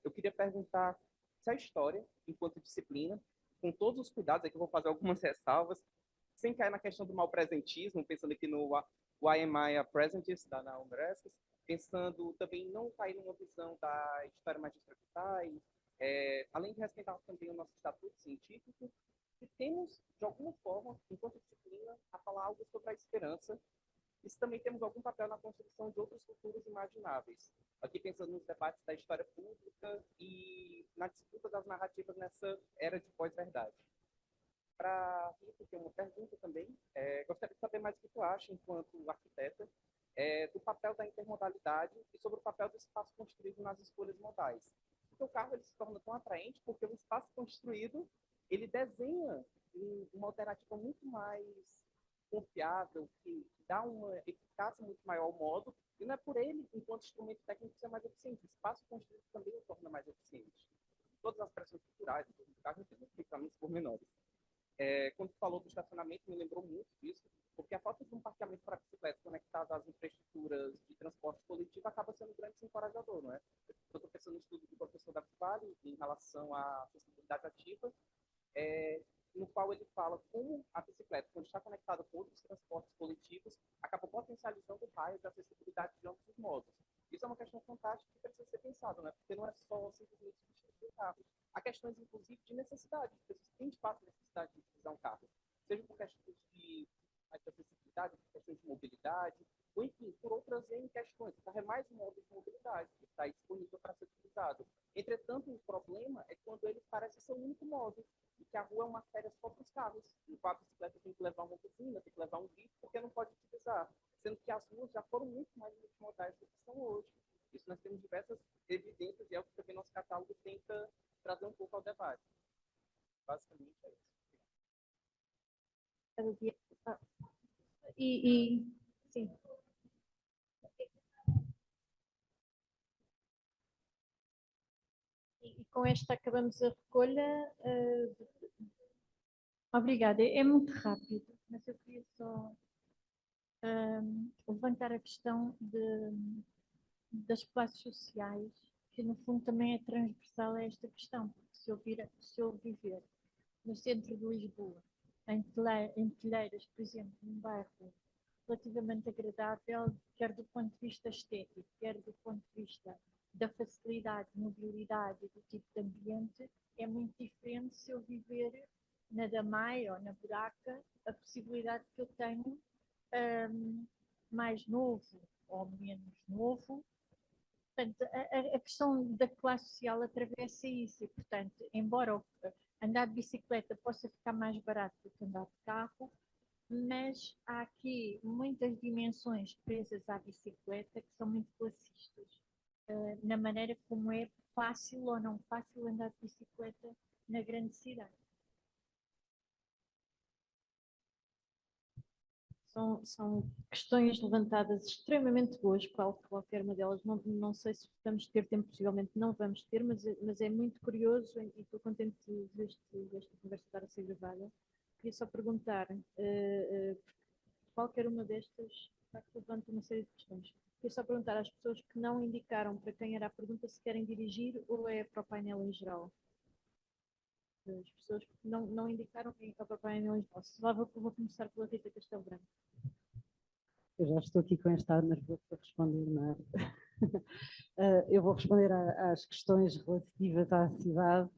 Speaker 2: eu queria perguntar se a história, enquanto disciplina, com todos os cuidados, aqui eu vou fazer algumas ressalvas, sem cair na questão do malpresentismo, pensando aqui no Why Am I a Presentist, da Naomi Oreskes, pensando também em não cair numa visão da história magistra vitae, além de respeitar também o nosso estatuto científico, e temos, de alguma forma, enquanto disciplina, a falar algo sobre a esperança, e se também temos algum papel na construção de outros futuros imagináveis. Aqui pensando nos debates da história pública e na disputa das narrativas nessa era de pós-verdade. Para Rita, tem uma pergunta também. Gostaria de saber mais o que tu acha, enquanto arquiteta, do papel da intermodalidade e sobre o papel do espaço construído nas escolhas modais. Porque o carro ele se torna tão atraente porque o espaço construído ele desenha uma alternativa muito mais confiável, que dá uma eficácia muito maior ao modo, e não é por ele, enquanto instrumento técnico, ser mais eficiente. O espaço construído também o torna mais eficiente. Todas as pressões culturais, do carro, não tem especificamente pormenores. Quando tu falou do estacionamento, me lembrou muito disso, porque a falta de um parqueamento para bicicleta conectado às infraestruturas de transporte coletivo acaba sendo um grande desencorajador, não é? Eu estou pensando no estudo do professor Davi Vale em relação à acessibilidade ativa, no qual ele fala como a bicicleta, quando está conectada com outros transportes coletivos, acaba potencializando o raio de acessibilidade de ambos os modos. Isso é uma questão fantástica que precisa ser pensada, né? Porque não é só simplesmente substituir o carro. Há questões, inclusive, de necessidade. As pessoas têm de fato necessidade de utilizar um carro, seja por questões de acessibilidade, por questões de mobilidade, ou enfim, por outras N questões. O carro é mais um modo de mobilidade que está disponível para ser utilizado. Entretanto, o problema é quando ele parece ser o único modo, e que a rua é uma férias só para os carros, no qual a bicicleta tem que levar uma buzina, tem que levar um guia, porque não pode utilizar, sendo que as ruas já foram muito mais multimodais do que são hoje. Isso nós temos diversas evidências e é o que também nosso catálogo tenta trazer um pouco ao debate. Basicamente é isso.
Speaker 1: Sim. E com esta acabamos a recolha. Obrigada. É muito rápido, mas eu queria só levantar a questão das classes sociais, que no fundo também é transversal a esta questão, porque se eu viver no centro de Lisboa, em Telheiras, por exemplo, num bairro relativamente agradável, quer do ponto de vista estético, quer do ponto de vista da facilidade, mobilidade e do tipo de ambiente, é muito diferente se eu viver na Damai ou na Buraca, a possibilidade que eu tenho mais novo ou menos novo. Portanto, a questão da classe social atravessa isso e, portanto, embora andar de bicicleta possa ficar mais barato do que andar de carro, mas há aqui muitas dimensões presas à bicicleta que são muito classistas, na maneira como é fácil ou não fácil andar de bicicleta na grande cidade. São questões levantadas extremamente boas, qualquer uma delas. Não sei se vamos ter tempo, possivelmente não vamos ter, mas é muito curioso e estou contente desta conversa estar a ser gravada. Queria só perguntar, qualquer uma destas, de facto, levanta uma série de questões. Queria só perguntar às pessoas que não indicaram para quem era a pergunta se querem dirigir ou é para o painel em geral. As pessoas que não indicaram quem é para o painel em geral. Se lá vou começar pela Rita Castelo Branco.
Speaker 5: Eu já estou aqui com este ar nervoso para responder, não é? Eu vou responder às questões relativas à cidade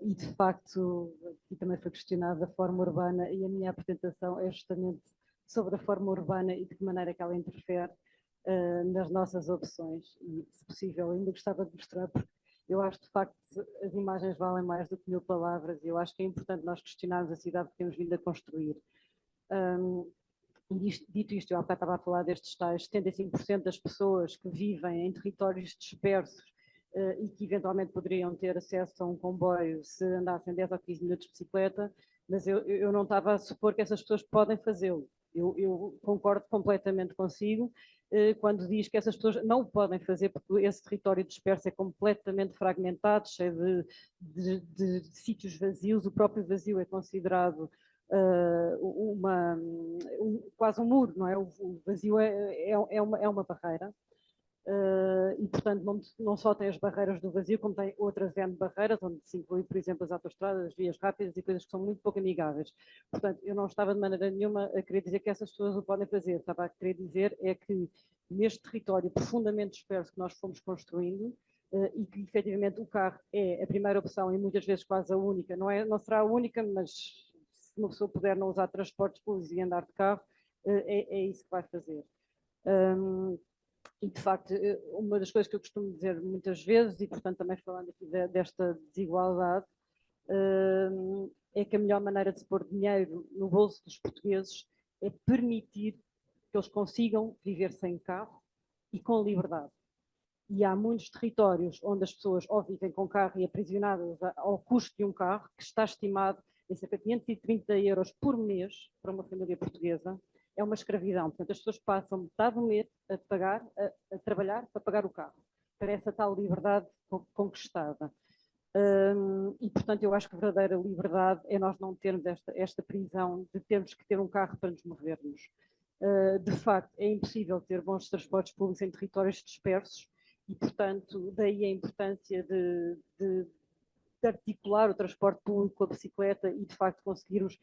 Speaker 5: e, de facto, aqui também foi questionada a forma urbana e a minha apresentação é justamente sobre a forma urbana e de que maneira que ela interfere nas nossas opções. E, se possível, ainda gostava de mostrar, porque eu acho, de facto, que as imagens valem mais do que 1000 palavras e eu acho que é importante nós questionarmos a cidade que temos vindo a construir. Dito isto, eu há bocado estava a falar destes tais 75% das pessoas que vivem em territórios dispersos e que eventualmente poderiam ter acesso a um comboio se andassem 10 ou 15 minutos de bicicleta, mas eu não estava a supor que essas pessoas podem fazê-lo. Eu concordo completamente consigo quando diz que essas pessoas não o podem fazer porque esse território disperso é completamente fragmentado, cheio de sítios vazios, o próprio vazio é considerado quase um muro, não é? O vazio é uma barreira e, portanto, não só tem as barreiras do vazio, como tem outras N barreiras, onde se inclui, por exemplo, as autoestradas, as vias rápidas e coisas que são muito pouco amigáveis. Portanto, eu não estava de maneira nenhuma a querer dizer que essas pessoas o podem fazer, estava a querer dizer é que neste território profundamente disperso que nós fomos construindo, e que efetivamente o carro é a primeira opção e muitas vezes quase a única, não será a única, mas se uma pessoa puder não usar transportes públicos e andar de carro, é isso que vai fazer. E, de facto, uma das coisas que eu costumo dizer muitas vezes, e portanto também falando aqui desta desigualdade, é que a melhor maneira de se pôr dinheiro no bolso dos portugueses é permitir que eles consigam viver sem carro e com liberdade. E há muitos territórios onde as pessoas ou vivem com carro e aprisionadas ao custo de um carro, que está estimado em cerca de 530 euros por mês para uma família portuguesa. É uma escravidão. Portanto, as pessoas passam metade do mês a trabalhar para pagar o carro, para essa tal liberdade conquistada. E, portanto, eu acho que a verdadeira liberdade é nós não termos esta prisão de termos que ter um carro para nos movermos. De facto, é impossível ter bons transportes públicos em territórios dispersos e, portanto, daí a importância de articular o transporte público com a bicicleta e, de facto, conseguirmos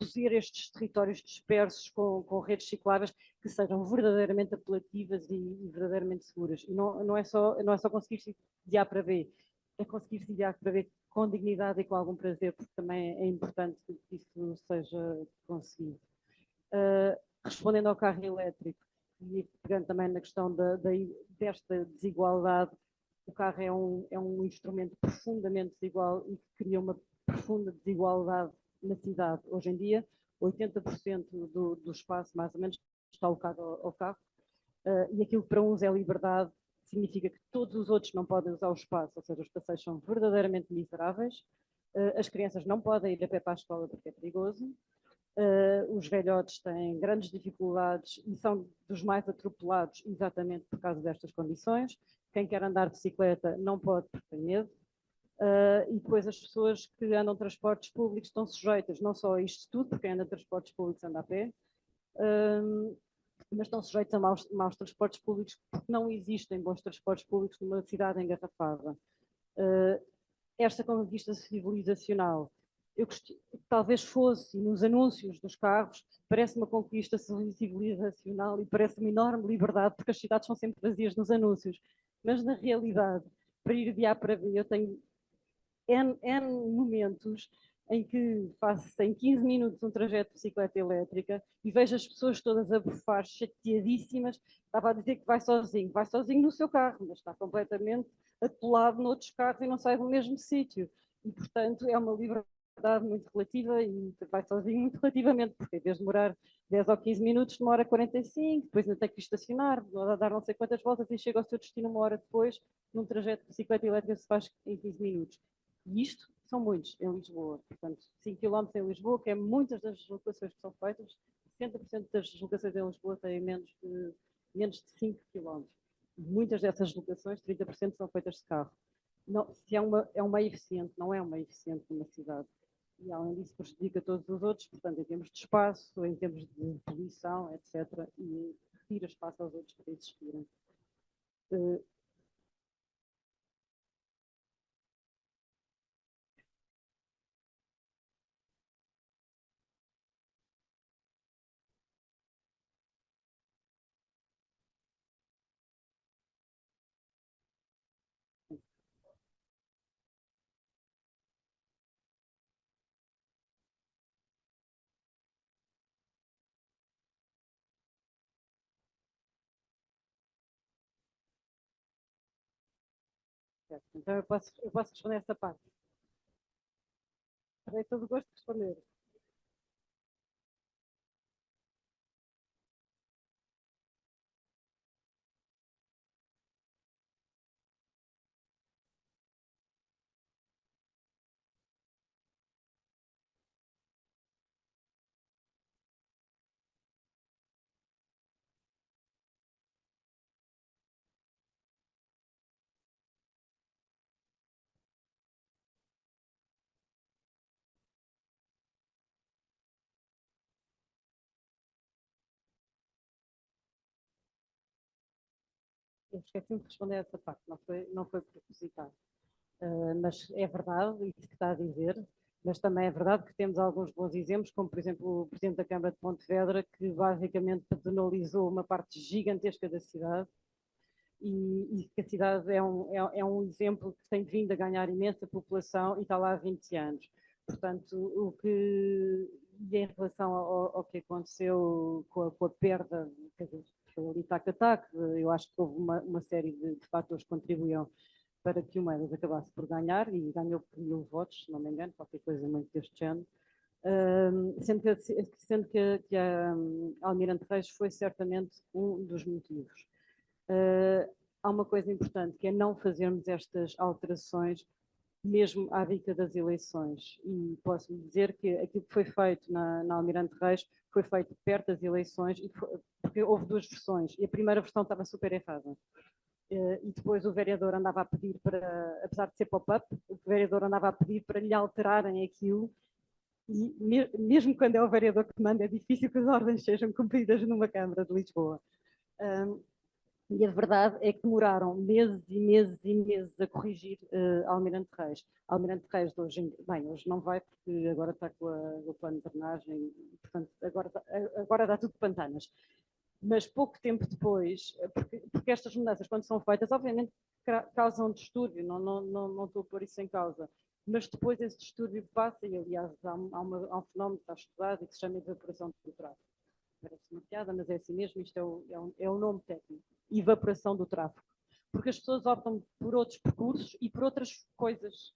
Speaker 5: reduzir estes territórios dispersos com redes cicláveis que sejam verdadeiramente apelativas e verdadeiramente seguras. E não é só conseguir-se de A para B, é conseguir-se de A para B com dignidade e com algum prazer, porque também é importante que isso seja conseguido. Respondendo ao carro elétrico, e pegando também na questão desta desigualdade, o carro é um instrumento profundamente desigual e que cria uma profunda desigualdade na cidade. Hoje em dia, 80% do espaço, mais ou menos, está alocado ao carro, e aquilo que para uns é liberdade significa que todos os outros não podem usar o espaço, ou seja, os passeios são verdadeiramente miseráveis, as crianças não podem ir a pé para a escola porque é perigoso, os velhotes têm grandes dificuldades e são dos mais atropelados exatamente por causa destas condições. Quem quer andar de bicicleta não pode porque tem medo. E depois as pessoas que andam de transportes públicos estão sujeitas não só a isto tudo, porque quem anda de transportes públicos anda a pé, mas estão sujeitos a maus transportes públicos porque não existem bons transportes públicos numa cidade engarrafada. Esta conquista civilizacional, talvez fosse, nos anúncios dos carros, parece uma conquista civilizacional e parece uma enorme liberdade, porque as cidades são sempre vazias nos anúncios, mas na realidade, para ir de A para B, eu tenho N momentos em que faço em 15 minutos um trajeto de bicicleta elétrica e vejo as pessoas todas a bufar, chateadíssimas. Estava a dizer que vai sozinho no seu carro, mas está completamente atolado noutros carros e não sai do mesmo sítio. E, portanto, é uma liberdade muito relativa e vai sozinho muito relativamente, porque em vez de demorar 10 ou 15 minutos, demora 45, depois ainda tem que estacionar, dar não sei quantas voltas e chega ao seu destino uma hora depois, num trajeto de bicicleta elétrica se faz em 15 minutos. E isto são muitos em Lisboa, portanto, 5 km em Lisboa, que é muitas das deslocações que são feitas, 70% das deslocações em Lisboa têm menos de 5 km. Muitas dessas deslocações, 30%, são feitas de carro. Não, se é uma eficiente, não é uma eficiente numa cidade. e além disso prejudica todos os outros, portanto, em termos de espaço, em termos de poluição, etc., e retira espaço aos outros para existirem. Certo. Então eu posso responder essa parte. Terei todo o gosto de responder. Eu esqueci-me de responder essa parte, não foi propositado. Mas é verdade isso que está a dizer, mas também é verdade que temos alguns bons exemplos, como por exemplo o Presidente da Câmara de Pontevedra, que basicamente penalizou uma parte gigantesca da cidade e que a cidade é um exemplo que tem vindo a ganhar imensa população e está lá há 20 anos. Portanto, e em relação ao que aconteceu com a perda, quer dizer, foi ali tac-a-tac, eu acho que houve uma série de fatores que contribuíram para que o Moedas acabasse por ganhar, e ganhou por 1000 votos, se não me engano, qualquer coisa muito deste género. Sendo que a Almirante Reis foi certamente um dos motivos. Há uma coisa importante, que é não fazermos estas alterações mesmo à dita das eleições. E posso dizer que aquilo que foi feito na Almirante Reis foi feito perto das eleições, porque houve duas versões, e a primeira versão estava super errada. E depois o vereador andava a pedir para, apesar de ser pop-up, o vereador andava a pedir para lhe alterarem aquilo, e mesmo quando é o vereador que manda, é difícil que as ordens sejam cumpridas numa Câmara de Lisboa. E a verdade é que demoraram meses e meses e meses a corrigir Almirante Reis. Almirante Reis hoje não vai, porque agora está com o plano de drenagem, e, portanto, agora dá tudo de pantanas. Mas pouco tempo depois, porque estas mudanças, quando são feitas, obviamente causam distúrbio, não estou a pôr isso em causa, mas depois esse distúrbio passa, e aliás há um fenómeno que está estudado e que se chama evaporação do tráfego. Parece uma piada, mas é assim mesmo, isto é o nome técnico, evaporação do tráfego. Porque as pessoas optam por outros percursos e por outras coisas,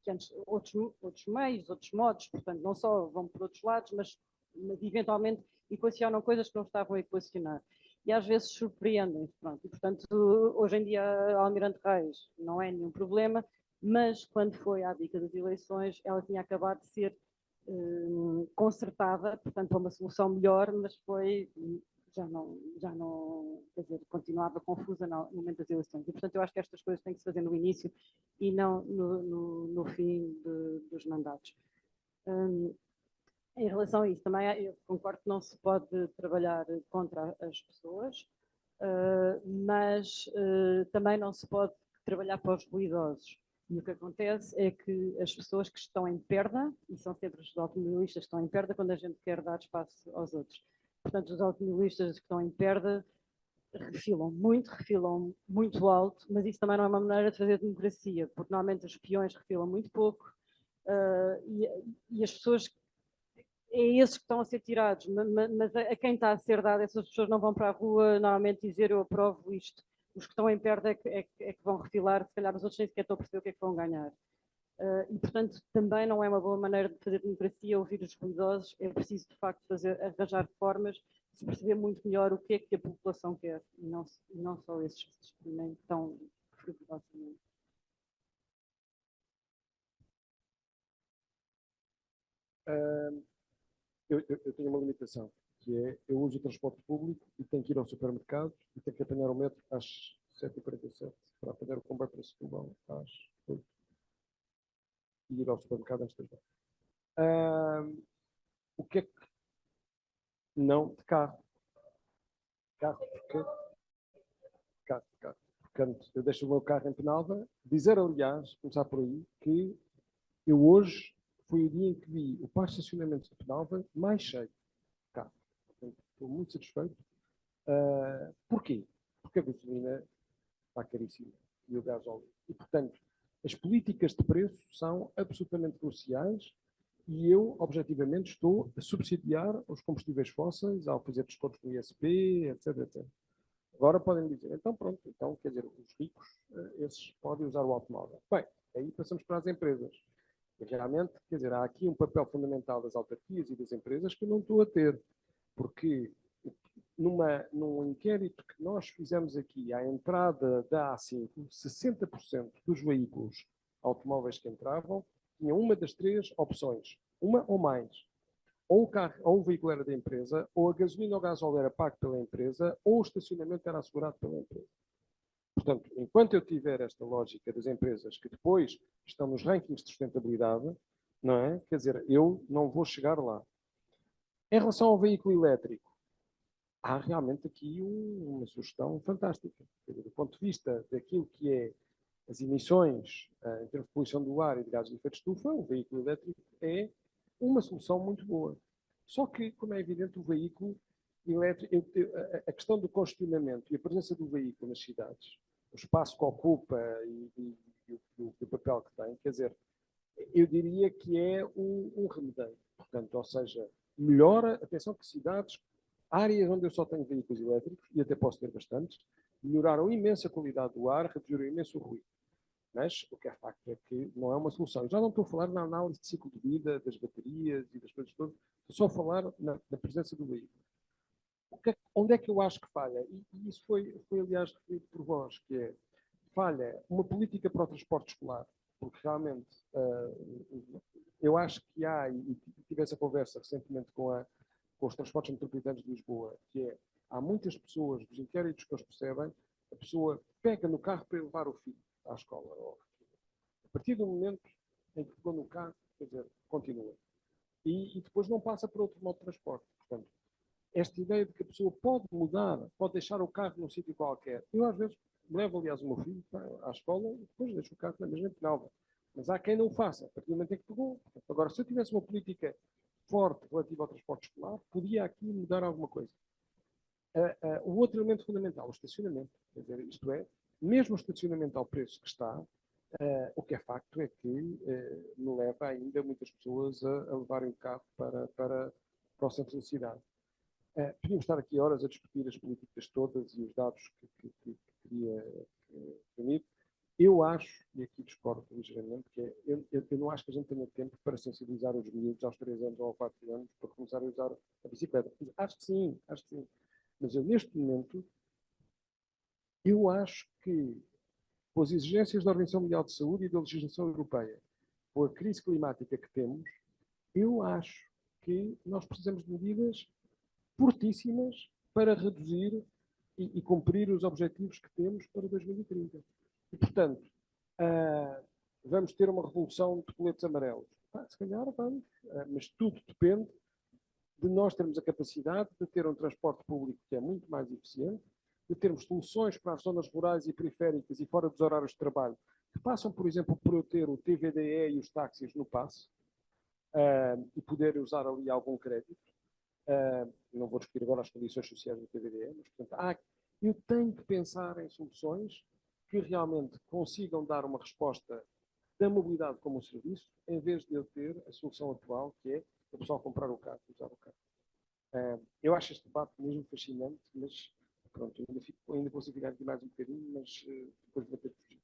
Speaker 5: que antes, outros meios, outros modos, portanto, não só vão por outros lados, mas eventualmente equacionam coisas que não estavam a equacionar. E às vezes surpreendem-se. E, portanto, hoje em dia a Almirante Reis não é nenhum problema, mas quando foi à dica das eleições, ela tinha acabado de ser consertada, portanto, para uma solução melhor, mas já não, quer dizer, continuava confusa no momento das eleições. E, portanto, eu acho que estas coisas têm que se fazer no início e não no fim dos mandatos. Em relação a isso, também eu concordo que não se pode trabalhar contra as pessoas, mas também não se pode trabalhar para os ruidosos. E o que acontece é que as pessoas que estão em perda, e são sempre os automobilistas que estão em perda quando a gente quer dar espaço aos outros. Portanto, os automobilistas que estão em perda refilam muito alto, mas isso também não é uma maneira de fazer democracia, porque normalmente os peões refilam muito pouco, e as pessoas, é esses que estão a ser tirados, mas a quem está a ser dado, essas pessoas não vão para a rua normalmente dizer eu aprovo isto. Os que estão em perda é que vão refilar, se calhar os outros nem sequer estão a perceber o que é que vão ganhar. E, portanto, também não é uma boa maneira de fazer democracia ouvir os ruidosos, é preciso, de facto, arranjar formas de se perceber muito melhor o que é que a população quer, e não só esses que se exprimem tão frivolosamente.
Speaker 4: Eu tenho uma limitação, que é, eu uso o transporte público e tenho que ir ao supermercado e tenho que apanhar o metro às 7h47 para apanhar o comboio para Setúbal às 8h e ir ao supermercado antes das 10h. O que é que... Não, de carro. Carro, porque... Carro. Portanto, eu deixo o meu carro em Penalva. Dizer, aliás, começar por aí, que eu hoje foi o dia em que vi o parque de estacionamento de Penalva mais cheio de carro. Portanto, estou muito satisfeito. Porquê? Porque a gasolina está caríssima e o gás óleo. E, portanto, as políticas de preço são absolutamente cruciais e eu, objetivamente, estou a subsidiar os combustíveis fósseis ao fazer descontos no ISP, etc. Agora podem dizer, então pronto, então, quer dizer, os ricos, esses podem usar o automóvel. Bem, aí passamos para as empresas. E realmente, quer dizer, há aqui um papel fundamental das autarquias e das empresas que eu não estou a ter, porque num inquérito que nós fizemos aqui à entrada da A5, 60% dos veículos automóveis que entravam tinham uma das três opções, uma ou mais. Ou o carro, ou o veículo era da empresa, ou a gasolina ou o gasóleo era pago pela empresa, ou o estacionamento era assegurado pela empresa. Portanto, enquanto eu tiver esta lógica das empresas que depois estão nos rankings de sustentabilidade, não é? Quer dizer, eu não vou chegar lá. Em relação ao veículo elétrico, há realmente aqui uma sugestão fantástica. Dizer, do ponto de vista daquilo que é as emissões em termos de poluição do ar e de gases de efeito de estufa, o veículo elétrico é uma solução muito boa. Só que, como é evidente, o veículo elétrico, a questão do congestionamento e a presença do veículo nas cidades, o espaço que ocupa e o papel que tem, quer dizer, eu diria que é um remedio. Portanto, ou seja, melhora, atenção que cidades, áreas onde eu só tenho veículos elétricos, e até posso ter bastantes, melhoraram imenso a qualidade do ar, reduziram imenso o ruído. Mas o que é facto é que não é uma solução. Eu já não estou a falar na análise de ciclo de vida, das baterias e das coisas todas, estou só a falar na presença do veículo. Onde é que eu acho que falha? E isso foi aliás, referido por vós, que é, falha uma política para o transporte escolar, porque realmente eu acho que há, e tive essa conversa recentemente com os transportes metropolitanos de Lisboa, que é, há muitas pessoas, dos inquéritos que eles percebem, a pessoa pega no carro para levar o filho à escola. A partir do momento em que pegou no carro, quer dizer, continua. E depois não passa por outro modo de transporte. Portanto, esta ideia de que a pessoa pode mudar, pode deixar o carro num sítio qualquer. Eu, às vezes, levo, aliás, o meu filho à escola e depois deixo o carro na mesma Penalva. Mas há quem não o faça, a partir do momento em que pegou. Agora, se eu tivesse uma política forte relativa ao transporte escolar, podia aqui mudar alguma coisa. O outro elemento fundamental, o estacionamento. Quer dizer, isto é, mesmo o estacionamento ao preço que está, o que é facto é que me leva ainda muitas pessoas a levarem o carro para o centro da cidade. Podíamos estar aqui horas a discutir as políticas todas e os dados que queria reunir. Eu acho, e aqui discordo ligeiramente, que eu não acho que a gente tenha tempo para sensibilizar os miúdos aos 3 anos ou aos 4 anos para começar a usar a bicicleta. Acho que sim. Mas eu, neste momento, eu acho que, com as exigências da Organização Mundial de Saúde e da legislação europeia, com a crise climática que temos, eu acho que nós precisamos de medidas fortíssimas para reduzir e cumprir os objetivos que temos para 2030. E, portanto, vamos ter uma revolução de coletes amarelos. Se calhar vamos, mas tudo depende de nós termos a capacidade de ter um transporte público que é muito mais eficiente, de termos soluções para as zonas rurais e periféricas e fora dos horários de trabalho, que passam, por exemplo, por eu ter o TVDE e os táxis no passe, e poder usar ali algum crédito. Não vou discutir agora as condições sociais do TVDE, mas, portanto, eu tenho que pensar em soluções que realmente consigam dar uma resposta da mobilidade como um serviço, em vez de eu ter a solução atual, que é o pessoal comprar o carro e usar o carro. Eu acho este debate mesmo fascinante, mas pronto, ainda vou ficar aqui mais um bocadinho, mas depois vou ter que fugir.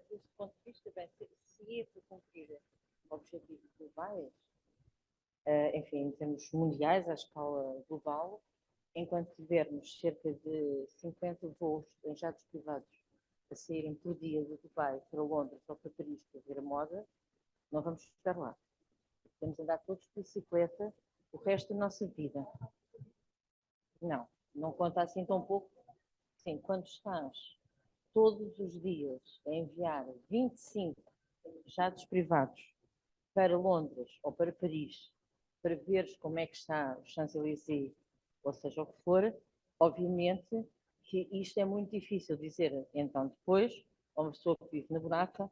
Speaker 3: Desse ponto de vista, bem, se é para cumprir objetivos globais, enfim, em termos mundiais, à escala global, enquanto tivermos cerca de 50 voos em jatos privados a saírem por dia de Dubai para Londres ou para Paris para ver a moda, não vamos chegar lá. Vamos andar todos de bicicleta o resto da nossa vida. Não conta assim tão pouco Sim, quando estás todos os dias a enviar 25 jatos privados para Londres ou para Paris, para veres como é que está o Champs-Élysées, ou seja o que for, obviamente que isto é muito difícil dizer. Então depois, uma pessoa que vive na buraca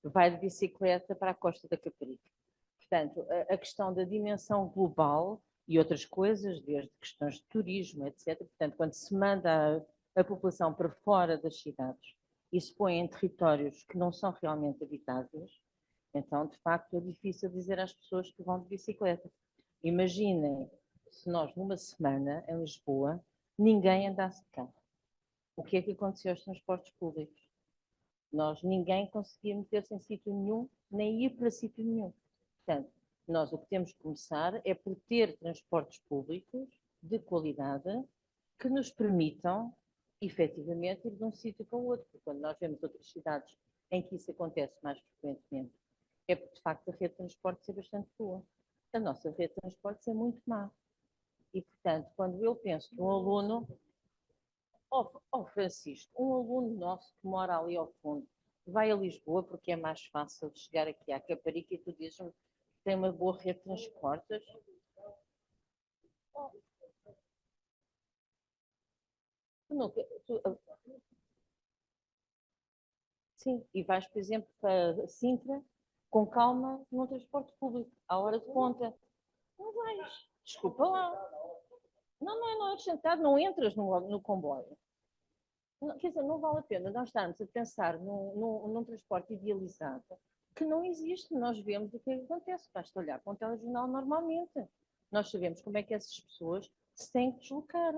Speaker 3: vai de bicicleta para a Costa da Caparica. Portanto, a questão da dimensão global e outras coisas, desde questões de turismo, etc. Portanto, quando se manda a população para fora das cidades e se põe em territórios que não são realmente habitáveis, então, de facto, é difícil dizer às pessoas que vão de bicicleta. Imaginem se nós, numa semana, em Lisboa, ninguém andasse de carro. O que é que aconteceu aos transportes públicos? Ninguém conseguia meter-se em sítio nenhum, nem ir para sítio nenhum. Portanto, nós o que temos que começar é por ter transportes públicos de qualidade que nos permitam, efetivamente, ir de um sítio para o outro. Porque quando nós vemos outras cidades em que isso acontece mais frequentemente, é porque, de facto, a rede de transportes é bastante boa. A nossa rede de transportes é muito má. E, portanto, quando eu penso que um aluno... Francisco, um aluno nosso que mora ali ao fundo vai a Lisboa porque é mais fácil de chegar aqui à Caparica e tu dizes-me que tem uma boa rede de transportes. Sim, e vais, por exemplo, para Sintra com calma no transporte público, à hora de ponta. Não vais. Desculpa lá. Não é sentado, não entras no comboio. Quer dizer, não vale a pena nós estarmos a pensar num transporte idealizado que não existe. Nós vemos o que acontece. Basta olhar para um telejornal normalmente. Nós sabemos como é que essas pessoas se têm que deslocar.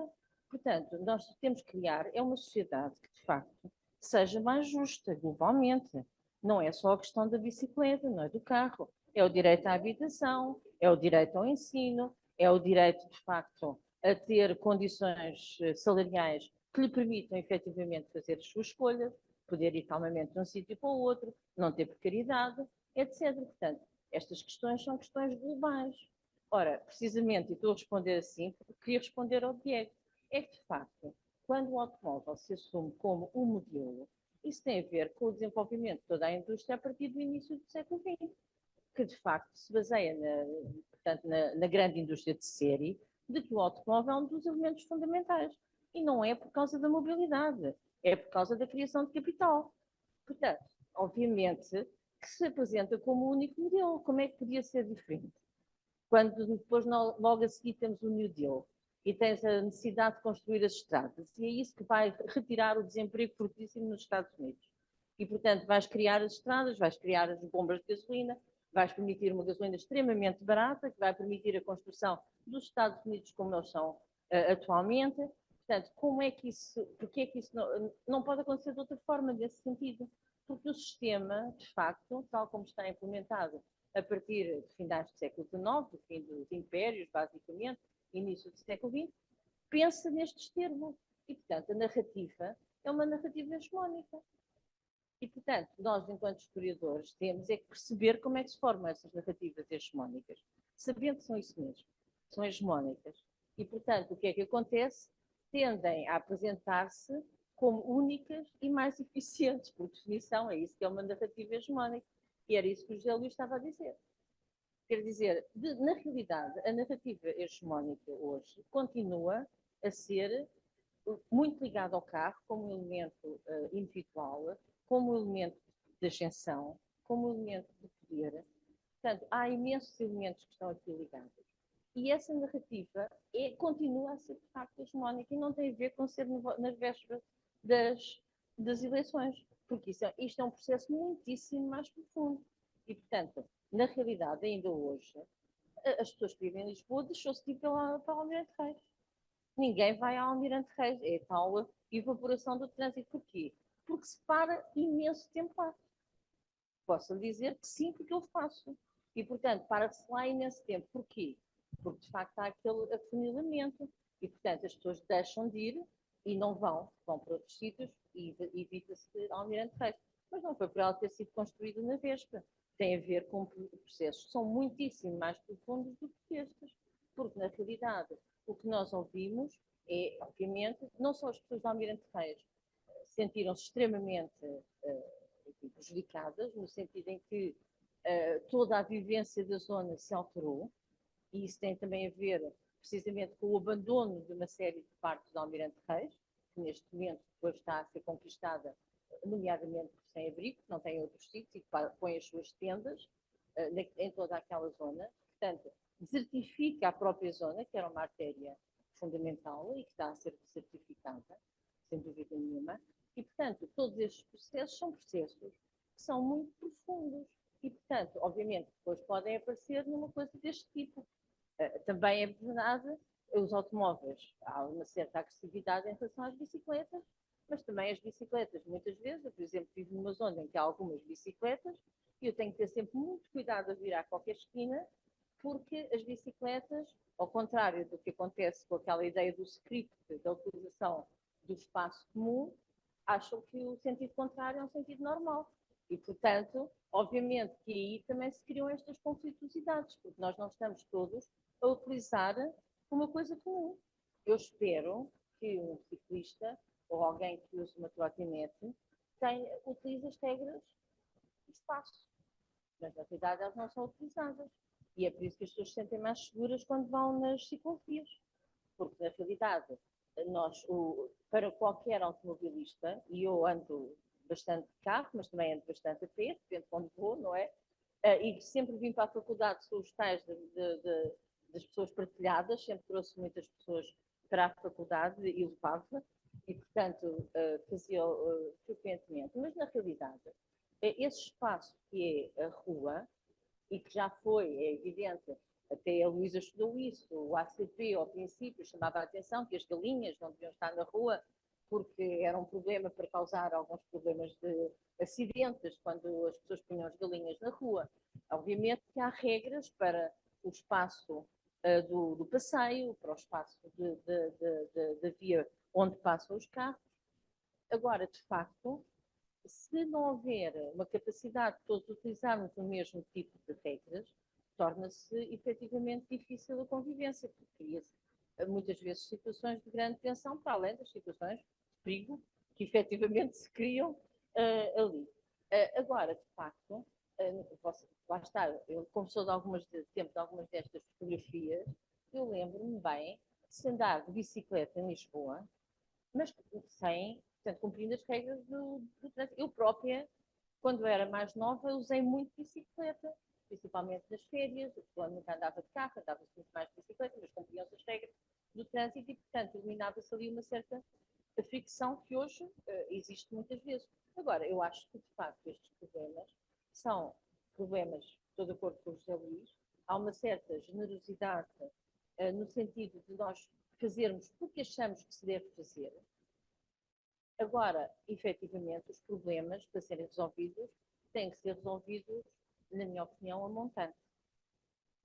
Speaker 3: Portanto, nós temos que criar uma sociedade que, de facto, seja mais justa globalmente. Não é só a questão da bicicleta, não é do carro. É o direito à habitação, é o direito ao ensino, é o direito, de facto, a ter condições salariais que lhe permitam efetivamente fazer as suas escolhas, poder ir calmamente de um sítio para o outro, não ter precariedade, etc. Portanto, estas questões são questões globais. Ora, precisamente, e estou a responder assim, porque queria responder ao Diego, é que, de facto, quando o automóvel se assume como um modelo, isso tem a ver com o desenvolvimento de toda a indústria a partir do início do século XX, que, de facto, se baseia na grande indústria de série, de que o automóvel é um dos elementos fundamentais. E não é por causa da mobilidade, é por causa da criação de capital. Portanto, obviamente que se apresenta como o único modelo. Como é que podia ser diferente? Quando depois, logo a seguir, temos o New Deal e tens a necessidade de construir as estradas. E é isso que vai retirar o desemprego fortíssimo nos Estados Unidos. E, portanto, vais criar as estradas, vais criar as bombas de gasolina, vais permitir uma gasolina extremamente barata, que vai permitir a construção dos Estados Unidos como eles são atualmente. Portanto, porque é que isso não pode acontecer de outra forma nesse sentido? Porque o sistema, de facto, tal como está implementado a partir de finais do século XIX, do fim dos impérios, basicamente, início do século XX, pensa nestes termos. E, portanto, a narrativa é uma narrativa hegemónica. E, portanto, nós, enquanto historiadores, temos é que perceber como é que se formam essas narrativas hegemónicas, sabendo que são isso mesmo, são hegemónicas. E, portanto, o que é que acontece? Tendem a apresentar-se como únicas e mais eficientes, por definição, é isso que é uma narrativa hegemónica. E era isso que o José Luís estava a dizer. Quer dizer, na realidade, a narrativa hegemónica hoje continua a ser muito ligada ao carro como um elemento individual, como um elemento de ascensão, como um elemento de poder. Portanto, há imensos elementos que estão aqui ligados. E essa narrativa continua a ser, de facto, hegemónica e não tem a ver com ser nas vésperas das eleições, porque isto é um processo muitíssimo mais profundo. E, portanto, na realidade, ainda hoje, as pessoas que vivem em Lisboa deixou-se de ir para o Almirante Reis. Ninguém vai ao Almirante Reis. É a tal evaporação do trânsito. Porquê? Porque se para imenso tempo lá. Posso dizer que sim, porque eu faço. E, portanto, para-se lá imenso tempo. Porquê? Porque, de facto, há aquele afunilamento. E, portanto, as pessoas deixam de ir e não vão para outros sítios e evita-se Almirante Reis. Mas não foi por ela ter sido construída na Vespa. Tem a ver com processos que são muitíssimo mais profundos do que estes. Porque, na realidade, o que nós ouvimos é, obviamente, não só as pessoas do Almirante Reis sentiram-se extremamente prejudicadas, no sentido em que toda a vivência da zona se alterou, e isso tem também a ver precisamente com o abandono de uma série de partes do Almirante Reis, que neste momento depois está a ser conquistada, nomeadamente por sem-abrigo, que não tem outros sítios e que põe as suas tendas em toda aquela zona. Portanto, desertifica a própria zona, que era uma artéria fundamental e que está a ser desertificada, sem dúvida nenhuma. E, portanto, todos estes processos são processos que são muito profundos. E, portanto, obviamente, depois podem aparecer numa coisa deste tipo. Também é verdade, os automóveis, há uma certa agressividade em relação às bicicletas, mas também as bicicletas, muitas vezes, eu, por exemplo, vivo numa zona em que há algumas bicicletas e eu tenho que ter sempre muito cuidado a virar qualquer esquina, porque as bicicletas, ao contrário do que acontece com aquela ideia do script, da utilização do espaço comum, acham que o sentido contrário é um sentido normal. E, portanto, obviamente que aí também se criam estas conflituosidades, porque nós não estamos todos a utilizar uma coisa comum. Eu espero que um ciclista ou alguém que use uma trotinete utilize as regras de espaço. Mas, na realidade, elas não são utilizadas. E é por isso que as pessoas se sentem mais seguras quando vão nas ciclovias. Porque, na realidade, para qualquer automobilista, e eu ando bastante de carro, mas também ando bastante a pé, depende de onde vou, não é? E sempre vim para a faculdade, sou os tais das pessoas partilhadas, sempre trouxe muitas pessoas para a faculdade e levava, e, portanto, fazia frequentemente. Mas, na realidade, esse espaço que é a rua, e que já foi, é evidente, até a Luísa estudou isso, o ACP, ao princípio, chamava a atenção que as galinhas não deviam estar na rua, porque era um problema para causar alguns problemas de acidentes quando as pessoas punham as galinhas na rua. Obviamente que há regras para o espaço do passeio, para o espaço da via onde passam os carros. Agora, de facto, se não houver uma capacidade de todos utilizarmos o mesmo tipo de regras, torna-se efetivamente difícil a convivência, porque cria-se muitas vezes situações de grande tensão, para além das situações de perigo que efetivamente se criam ali. Agora, de facto, lá está, eu, como sou de algumas destas fotografias, eu lembro-me bem de se andar de bicicleta em Lisboa, mas sem, portanto, cumprindo as regras do trânsito. Eu própria, quando era mais nova, usei muito bicicleta, principalmente nas férias, quando nunca andava de carro, andava-se muito mais de bicicleta, mas cumpriam-se as regras do trânsito e, portanto, eliminava-se ali uma certa fricção que hoje existe muitas vezes. Agora, eu acho que, de facto, estes problemas são problemas, estou de acordo com o José Luís, há uma certa generosidade no sentido de nós fazermos o que achamos que se deve fazer. Agora, efetivamente, os problemas, para serem resolvidos, têm que ser resolvidos, na minha opinião, a montante.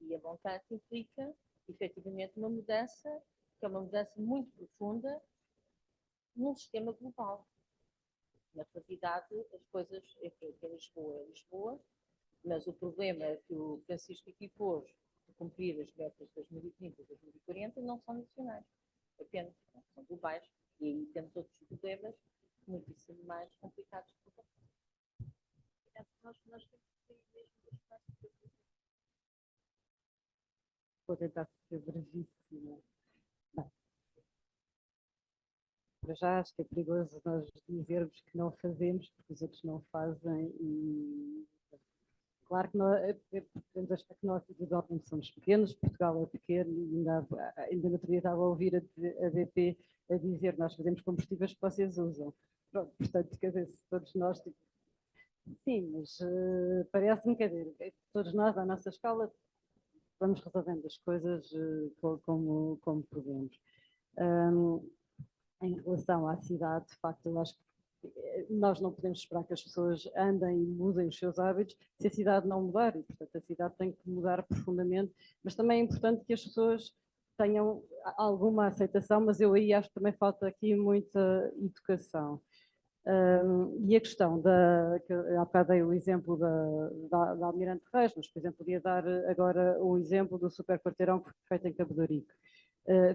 Speaker 3: E a montante implica, efetivamente, uma mudança, que é uma mudança muito profunda, num sistema global. Na realidade, as coisas, enfim, em Lisboa é Lisboa, mas o problema que o Francisco aqui pôs de cumprir as metas de 2030 e 2040 não são nacionais, apenas são globais. E aí temos outros problemas muitíssimo mais complicados. Nós temos que ter mesmo espaço.
Speaker 5: Vou tentar ser brevíssima. Bem, para já acho que é perigoso nós dizermos que não fazemos, porque os outros não fazem e claro que nós temos aspecto que nós individualmente somos pequenos, Portugal é pequeno e ainda no outro dia estava a ouvir a BP a dizer nós fazemos combustíveis que vocês usam. Pronto, portanto, quer dizer, se todos nós... Sim, mas parece-me, quer dizer, todos nós, à nossa escala, vamos resolvendo as coisas como podemos. Em relação à cidade, de facto, eu acho que nós não podemos esperar que as pessoas andem e mudem os seus hábitos se a cidade não mudar, e portanto a cidade tem que mudar profundamente, mas também é importante que as pessoas tenham alguma aceitação, mas eu aí acho que também falta aqui muita educação. E a questão que há bocado dei o exemplo da Almirante Reis, mas, por exemplo, podia dar agora o exemplo do super quarteirão que foi feito em Cabo de Rico.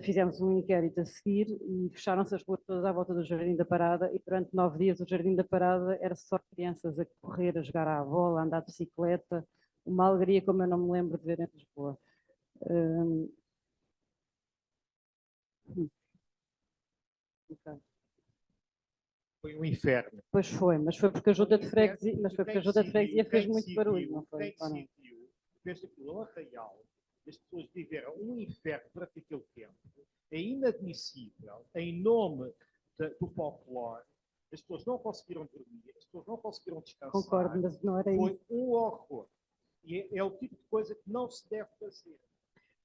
Speaker 5: Fizemos um inquérito a seguir e fecharam-se as ruas todas à volta do Jardim da Parada e durante 9 dias o Jardim da Parada era só crianças a correr, a jogar à bola, a andar de bicicleta, uma alegria como eu não me lembro de ver em Lisboa. Okay.
Speaker 7: Foi um inferno.
Speaker 5: Pois foi, mas foi porque a Junta de Freguesia, fez muito barulho, não foi?
Speaker 7: Quem decidiu, fez aquilo Arraial, as pessoas viveram um inferno durante aquele tempo. É inadmissível, em nome do folclore, as pessoas não conseguiram dormir, as pessoas não conseguiram descansar.
Speaker 5: Concordo, mas não era isso.
Speaker 7: Foi um horror. E é o tipo de coisa que não se deve fazer.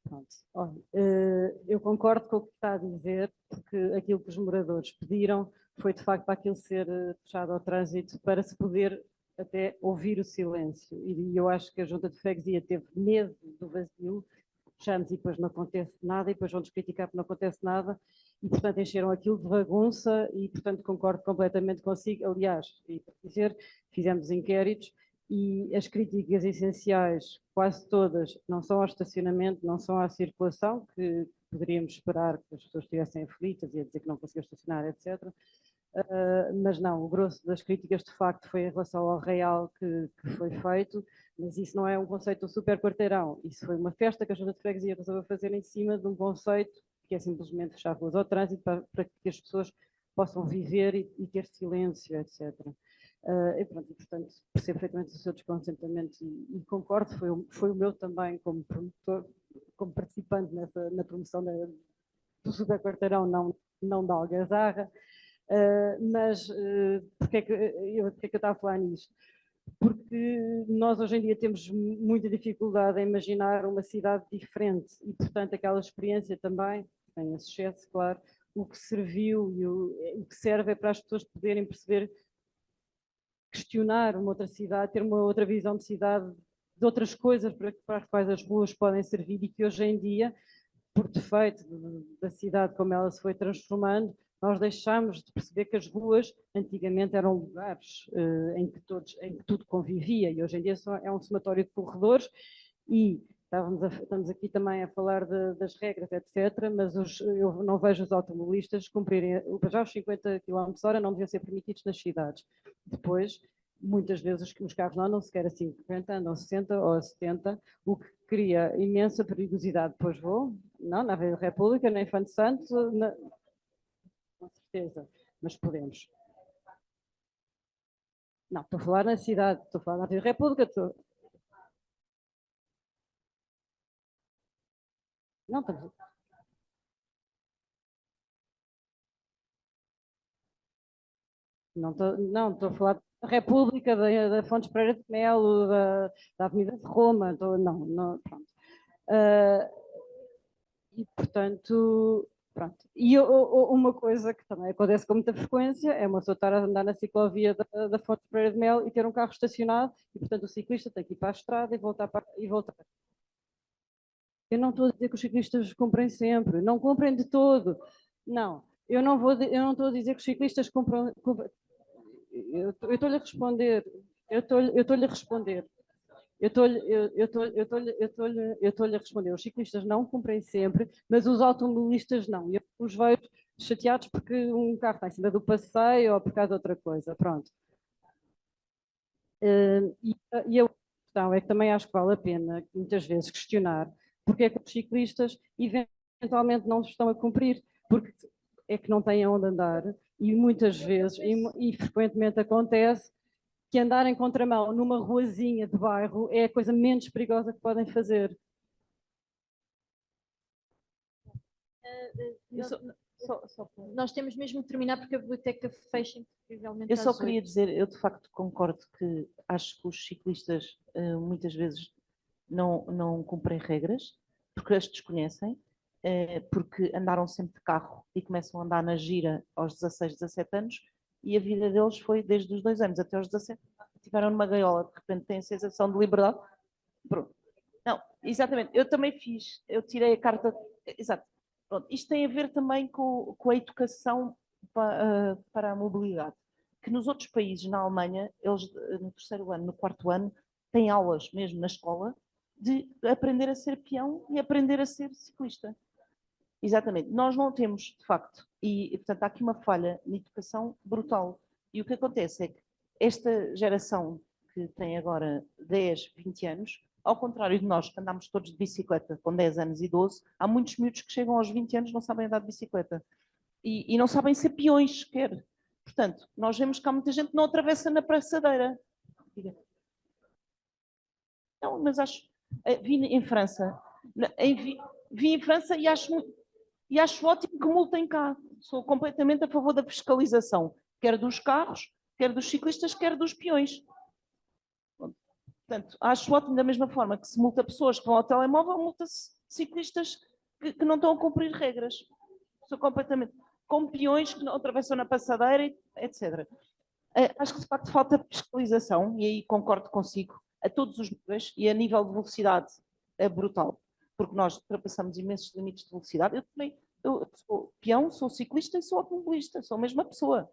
Speaker 5: Pronto. Olha, eu concordo com o que está a dizer, porque aquilo que os moradores pediram foi de facto para aquilo ser fechado ao trânsito para se poder até ouvir o silêncio. E eu acho que a Junta de Freguesia teve medo do vazio, fechamos e depois não acontece nada, e depois vão-nos criticar porque não acontece nada, e portanto encheram aquilo de bagunça e portanto concordo completamente consigo. Aliás, e para dizer, fizemos inquéritos e as críticas essenciais, quase todas, não são ao estacionamento, não são à circulação, que poderíamos esperar que as pessoas estivessem aflitas e a dizer que não conseguiam estacionar, etc. Mas não, o grosso das críticas de facto foi em relação ao real que foi feito, mas isso não é um conceito do super quarteirão, isso foi uma festa que a Junta de Freguesia resolveu fazer em cima de um conceito que é simplesmente fechar ruas ao trânsito para que as pessoas possam viver e ter silêncio, etc. E pronto, e, portanto, percebo perfeitamente o seu descontentamento e concordo, foi o meu também como promotor, como participante na promoção do super quarteirão, não da algazarra. Mas porque é que eu estava a falar nisto? Porque nós hoje em dia temos muita dificuldade em imaginar uma cidade diferente e, portanto, aquela experiência também, sem esse excesso, claro, o que serviu e o que serve é para as pessoas poderem perceber, questionar uma outra cidade, ter uma outra visão de cidade, de outras coisas para as quais as ruas podem servir e que hoje em dia, por defeito da cidade como ela se foi transformando, nós deixámos de perceber que as ruas antigamente eram lugares em que tudo convivia e hoje em dia é um somatório de corredores e estamos aqui também a falar das regras, etc., mas eu não vejo os automobilistas cumprirem, já os 50 km/h não deviam ser permitidos nas cidades. Depois, muitas vezes os carros não andam sequer a 50, andam a 60 ou a 70, o que cria imensa perigosidade. Depois não, na Avenida República, na Infante Santos, com certeza, mas podemos. Não, estou a falar na cidade, estou a falar na Avenida República, Não, não estou a falar da República, da Fontes Pereira de Melo, da Avenida de Roma, não, pronto. E, portanto, pronto. E uma coisa que também acontece com muita frequência é uma pessoa estar a andar na ciclovia da Fontes Pereira de Melo e ter um carro estacionado e, portanto, o ciclista tem que ir para a estrada e voltar. Eu não estou a dizer que os ciclistas comprem sempre, não comprem de todo. Não, eu não estou a dizer que os ciclistas compram. Eu estou-lhe a responder. Eu estou-lhe a responder. Eu estou-lhe a responder. Os ciclistas não cumprem sempre, mas os automobilistas não. Eu os vejo chateados porque um carro está em cima do passeio ou por causa de outra coisa. Pronto. E a questão é que também acho que vale a pena, muitas vezes, questionar porque é que os ciclistas eventualmente não estão a cumprir, porque é que não têm onde andar e muitas vezes, e frequentemente acontece, que andar em contramão numa ruazinha de bairro é a coisa menos perigosa que podem fazer.
Speaker 1: Nós temos mesmo que terminar porque a biblioteca fecha incrivelmente.
Speaker 6: Eu só queria dizer, eu de facto concordo que acho que os ciclistas muitas vezes não cumprem regras, porque as desconhecem, porque andaram sempre de carro e começam a andar na gira aos 16, 17 anos e a vida deles foi desde os 2 anos até aos 17. Tiveram numa gaiola, de repente têm a sensação de liberdade. Pronto. Não, exatamente. Eu também fiz, eu tirei a carta. Exato. Pronto. Isto tem a ver também com a educação para a mobilidade. que nos outros países, na Alemanha, eles no terceiro ano, no quarto ano, têm aulas mesmo na escola de aprender a ser peão e aprender a ser ciclista. Exatamente. Nós não temos, de facto, e portanto há aqui uma falha na educação brutal. E o que acontece é que esta geração que tem agora 10, 20 anos, ao contrário de nós que andamos todos de bicicleta com 10 anos e 12, há muitos miúdos que chegam aos 20 anos e não sabem andar de bicicleta. E não sabem ser peões sequer. Portanto, nós vemos que há muita gente que não atravessa na passadeira. Não, mas acho... Vi em França. Vi em França e acho ótimo que multem cá. Sou completamente a favor da fiscalização, quer dos carros, quer dos ciclistas, quer dos peões. Portanto, acho ótimo da mesma forma que se multa pessoas que vão ao telemóvel, multa-se ciclistas que não estão a cumprir regras. Sou completamente... com peões que não atravessam na passadeira, etc. Acho que de facto falta fiscalização, e aí concordo consigo, a todos os níveis, e a nível de velocidade é brutal, porque nós ultrapassamos imensos limites de velocidade. Eu sou peão, sou ciclista e sou automobilista, sou a mesma pessoa.